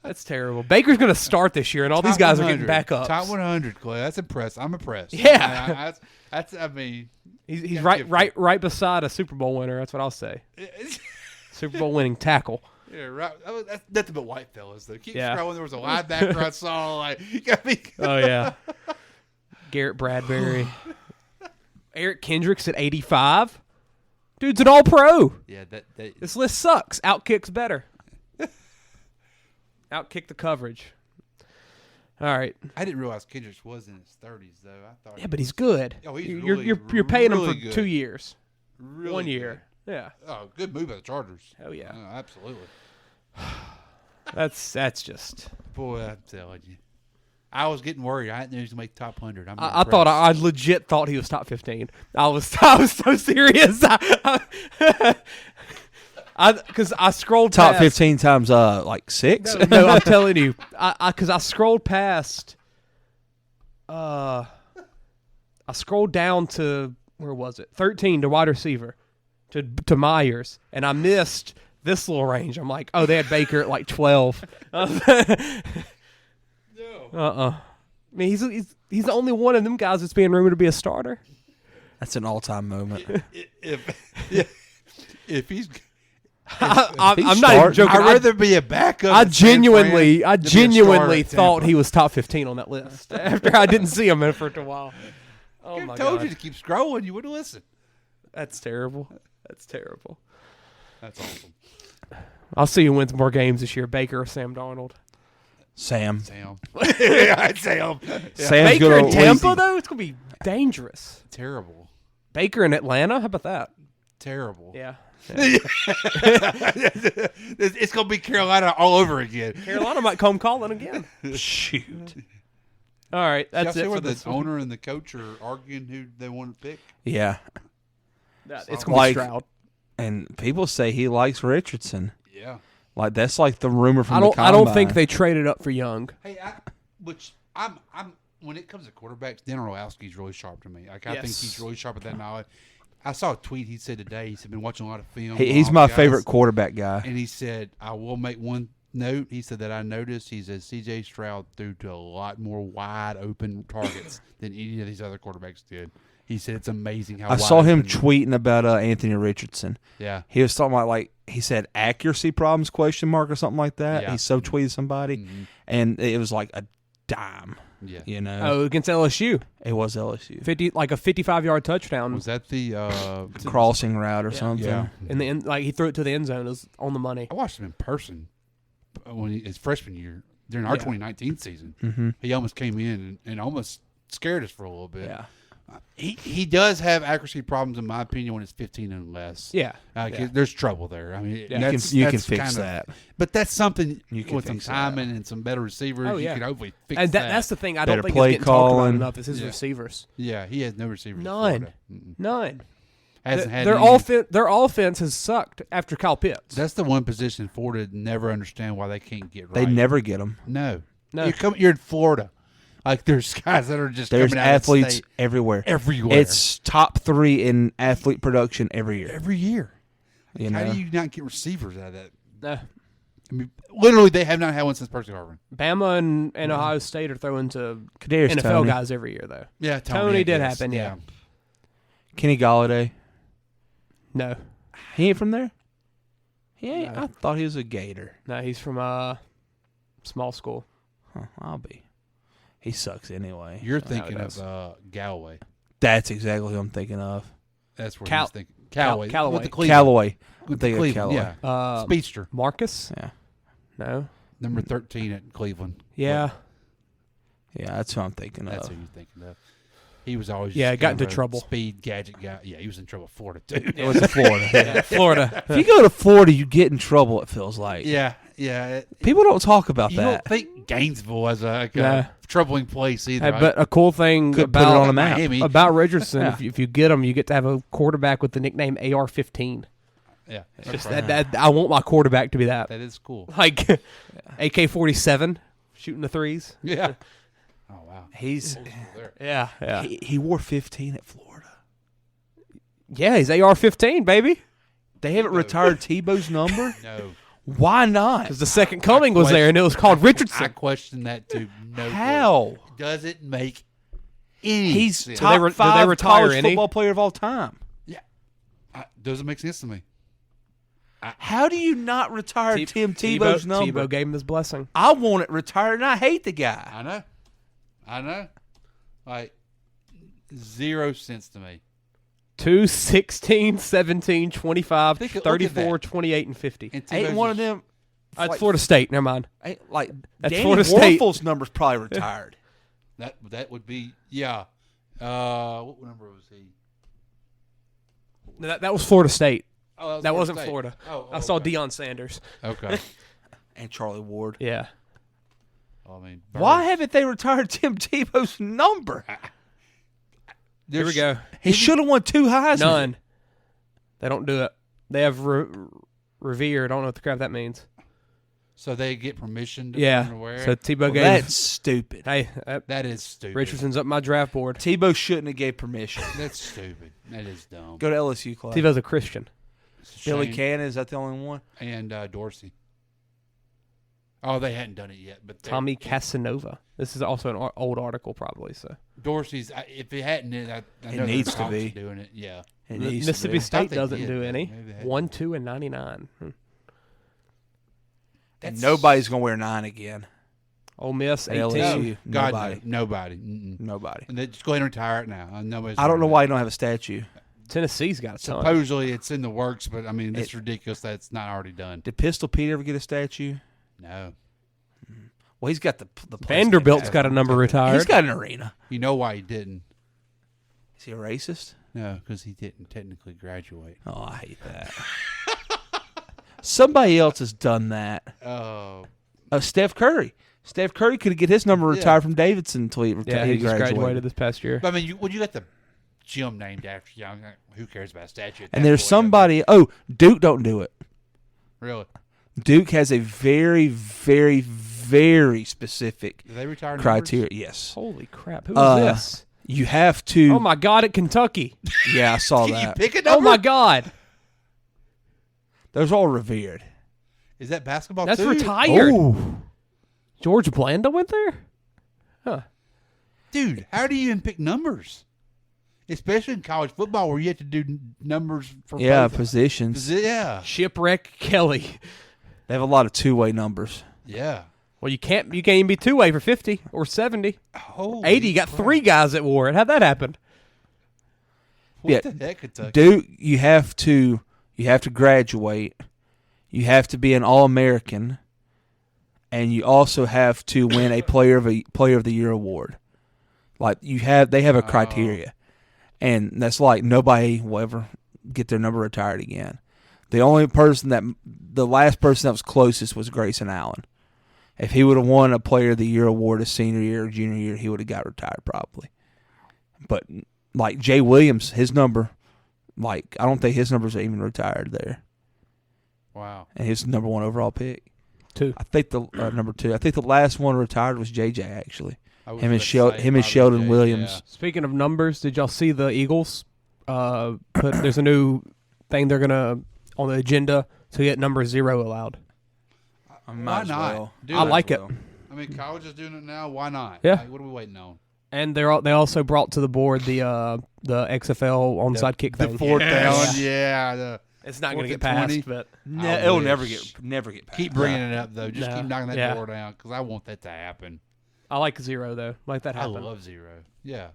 That's terrible. Baker's going to start this year, and all these guys are getting back up.
Top 100, Clay. That's impressive. I'm impressed.
Yeah.
That's. I mean,
He's right beside a Super Bowl winner. That's what I'll say. Super Bowl winning tackle.
Yeah, right. That's nothing but white fellas, though. Keep
Yeah.
scrolling. There was a linebacker I saw. Like, you got me.
Oh, yeah. Garrett Bradbury. Eric Kendricks at 85. Dude's an all-pro.
Yeah,
This list sucks. Outkick's better. Outkick the coverage. All right.
I didn't realize Kendricks was in his 30s, though. I thought.
Yeah, but he's good.
Oh, he's
you're paying him
really
for
good.
2 years.
Really
1 year. Yeah.
Oh, good move by the Chargers.
Hell yeah.
Oh, absolutely.
That's just.
Boy, I'm telling you. I was getting worried. I didn't know he was going to make top 100.
I thought I legit thought he was top 15. I was so serious. Because I scrolled
Top
past,
15 times like 6.
No, I'm telling you, because I scrolled past. I scrolled down to where was it? 13 to wide receiver, to Myers, and I missed this little range. I'm like, oh, they had Baker at like 12. I mean, he's the only one of them guys that's being rumored to be a starter.
That's an all-time moment.
If he's.
I'm not even joking.
I'd rather be a backup.
I
than San
genuinely
Fran than be a starter at
thought
Tampa.
he was top 15 on that list after I didn't see him for a while. Oh
I
my
told
God.
you to keep scrolling. You wouldn't listen.
That's terrible. That's terrible.
That's awesome.
I'll see who wins more games this year, Baker or Sam Darnold.
Sam.
Yeah, I'd say him.
Sam's
Baker
gonna
in Tampa,
lazy.
though, it's going to be dangerous.
Terrible.
Baker in Atlanta, how about that?
terrible.
Yeah.
It's going to be Carolina all over again.
Carolina might come calling again.
Shoot.
All right, that's it
where
for
the
this
owner and the coach are arguing who they want to pick.
Yeah.
It's going to be Stroud.
And people say he likes Richardson.
Yeah.
Like that's like the rumor from the combine.
I don't think they traded up for Young.
Hey, I'm when it comes to quarterbacks, Dan Orlowski's really sharp to me. Like I think he's really sharp at that knowledge. I saw a tweet he said today. He said been watching a lot of film.
He's my favorite quarterback guy.
And he said, I will make one note. He said that I noticed he said C.J. Stroud threw to a lot more wide open targets than any of these other quarterbacks did. He said it's amazing how
I saw him tweeting about Anthony Richardson.
Yeah.
He was talking about like he said accuracy problems ? Or something like that.
Yeah.
He subtweeted somebody, and it was like a dime.
Yeah.
You know.
Oh, against LSU.
It was LSU.
55-yard touchdown.
Was that the
crossing route or something?
Yeah.
In the end, like he threw it to the end zone. It was on the money.
I watched him in person when his freshman year during our 2019 season.
Mm-hmm.
He almost came in and almost scared us for a little bit.
Yeah.
He does have accuracy problems, in my opinion, when it's 15 and less.
Yeah.
There's trouble there. I mean,
you can fix that.
But that's something
you can
with some timing and some better receivers. You can hopefully fix
and
that.
That's the thing. I
Better
don't think
play
it's getting talked about
calling.
enough. Is his receivers.
Yeah, he has no receivers.
None.
Hasn't had
their offense has sucked after Kyle Pitts.
That's the one position Florida never understand why they can't get right.
They never get them.
No. You're in Florida. Like there's guys that are just
there's
coming out
athletes
of state
everywhere.
Everywhere.
It's top 3 in athlete production every year.
Every year.
You
How
know?
do you not get receivers out of that? I mean, literally, they have not had one since Percy Harvin.
Bama and Ohio State are throwing to
Kadarius
NFL
Toney.
guys every year, though.
Yeah,
Tony did happen. Yeah.
Kenny Galladay.
No,
he ain't from there. He ain't.
No.
I thought he was a Gator.
No, he's from small school.
Huh, I'll be. He sucks anyway.
You're thinking of Galloway.
That's exactly what I'm thinking of.
That's where he's thinking. Callaway.
Callaway.
With the Cleveland.
Callaway.
With
I'm
the
thinking of
Cleveland.
Callaway.
Yeah. Speedster.
Marcus?
Yeah.
No.
Number 13 at Cleveland.
Yeah.
Yeah, that's what I'm thinking
That's
of.
who you're thinking of. He was always
got into
a
trouble.
Speed gadget guy. Yeah, he was in trouble at Florida too.
It was in Florida.
Yeah, Florida.
If you go to Florida, you get in trouble, it feels like.
Yeah.
People don't talk about
You
that.
don't think Gainesville as a troubling place either.
But a cool thing
Could put it on a map.
Miami.
about Richardson, if you get him, you get to have a quarterback with the nickname AR-15.
Yeah.
It's just that I want my quarterback to be that.
That is cool.
Like AK-47, shooting the threes.
Yeah. Oh, wow.
He's
Yeah.
he wore 15 at Florida.
Yeah, he's AR-15, baby.
They haven't retired Tebow's number?
No.
Why not?
Because the second coming was there, and it was called Richardson.
I question that too. No.
How?
Does it make any
He's
sense?
top
do they
5
retire
college
any?
football player of all time.
Yeah. Doesn't make sense to me.
How do you not retire Tim Tebow's number?
Tebow gave him his blessing.
I want it retired, and I hate the guy.
I know. Like, 0 sense to me.
2, 16, 17, 25,
Look at
34,
that.
28, and 50.
And
Ain't
Tebow's
one of
just-
them.
That's
like-
Florida State. Never mind.
Ain't like
That's
Danny
Florida State.
Warfel's number's probably retired.
That would be, yeah. What number was he?
No, that was Florida State.
Oh,
That wasn't
State.
Florida.
Oh,
I saw
okay.
Deion Sanders.
Okay.
And Charlie Ward.
Yeah.
I mean,
Why haven't they retired Tim Tebow's number?
Here we go.
He should have won 2 Heisman.
None. They don't do it. They have Revere. I don't know what the crap that means.
So they get permission to
Yeah.
wear it?
So Tebow
Well,
gave.
that's stupid.
Hey,
That is stupid.
Richardson's up my draft board.
Tebow shouldn't have gave permission.
That's stupid. That is dumb.
Go to LSU class.
Tebow's a Christian.
Billy
Shane
Cannon, is that the only one?
and Dorsey. Oh, they hadn't done it yet, but
Tommy Casanova. This is also an old article, probably. So
Dorsey's. If it hadn't, I know
needs
there's
to
talks
be.
of doing it. Yeah.
It needs to
Mississippi
be.
State
thought they
doesn't
did,
do
but
any.
maybe they hadn't.
1, 2, and 99.
And nobody's going to wear 9 again.
Ole Miss
At
18.
LSU.
God,
Nobody.
nobody. Mm-mm.
Nobody.
And they just go ahead and retire it now. Nobody's
I don't know
wearing
why you don't have a statue.
Tennessee's got a ton.
Supposedly it's in the works, but I mean it's ridiculous that it's not already done.
Did Pistol Pete ever get a statue?
No.
Well, he's got the place
Vanderbilt's
named
got a number
after him.
retired.
He's got an arena.
You know why he didn't?
Is he a racist?
No, because he didn't technically graduate.
Oh, I hate that. Somebody else has done that.
Oh.
Steph Curry. Steph Curry could get his number retired from Davidson until he
he just graduated this past year.
But, I mean, when you got the gym named after you, who cares about a statue?
And there's somebody. Oh, Duke don't do it.
Really?
Duke has a very, very, very specific
Do they retire
criteria.
numbers?
Yes.
Holy crap! Who is this?
You have to.
Oh my God! At Kentucky.
Yeah, I saw
Can
that.
you pick a number?
Oh my God!
Those are all revered.
Is that basketball
That's
too?
retired.
Oh.
George Blanda went there. Huh?
Dude, how do you even pick numbers? Especially in college football, where you have to do numbers for both.
Positions.
Yeah,
Shipwreck Kelly.
They have a lot of two-way numbers.
yeah.
Well, you can't even be two-way for 50 or 70.
Holy
80. You got
crap.
3 guys that wore it. How'd that happen?
What the heck, Kentucky?
Duke, you have to graduate. You have to be an All-American, and you also have to win a Player of the Year award. Like they have a criteria, and that's like nobody will ever get their number retired again. The last person that was closest was Grayson Allen. If he would have won a Player of the Year award his senior year or junior year, he would have got retired probably. But like Jay Williams, his number, I don't think his numbers are even retired there.
Wow.
And his number 1 overall pick.
2.
I think number 2. I think the last one retired was JJ actually.
Him and
Sheldon Williams.
Yeah.
Speaking of numbers, did y'all see the Eagles? There's a new thing they're gonna on the agenda to get number 0 allowed.
Why not?
Well.
I like it.
I mean, college is doing it now. Why not?
Yeah.
Like, what are we waiting on?
And they also brought to the board the XFL onside kick thing.
The 4th down. Yeah.
It's not going to get
4th and
passed,
20.
but
No, it'll never get passed.
Keep bringing it up though. Just
No.
keep knocking that
Yeah.
door down because I want that to happen.
I like 0 though. Like that
I
happen.
love 0. Yeah.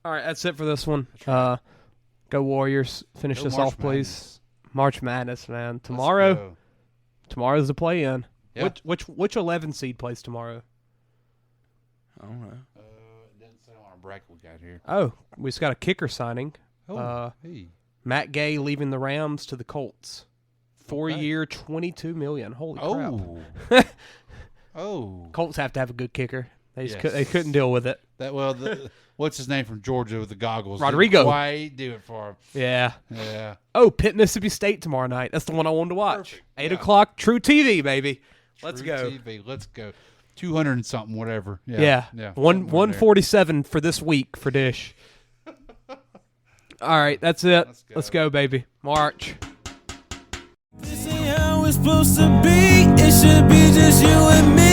All right, that's it for this one. Go Warriors. Finish
Go
this
March
off, please.
Madness.
March Madness, man.
Let's
Tomorrow.
go.
Tomorrow's the play-in.
Yeah.
Which 11 seed plays tomorrow?
I don't know.
It doesn't say on our bracket we got here.
Oh, we just got a kicker signing.
Hey.
Matt Gay leaving the Rams to the Colts. 4-year, $22 million. Holy crap!
Oh.
Colts have to have a good kicker. They just
Yes.
they couldn't deal with it.
What's his name from Georgia with the goggles?
Rodrigo.
Why do it for him?
Yeah.
Yeah.
Oh, Pitt, Mississippi State tomorrow night. That's the one I wanted to watch.
Perfect.
8
Yeah.
o'clock, True TV, baby. Let's
True
go.
TV. Let's go. 200 and something, whatever.
Yeah.
Yeah.
147 for this week for Dish. All right, that's it. Let's go, baby. March.
This ain't how it's supposed to be. It should be just you and me.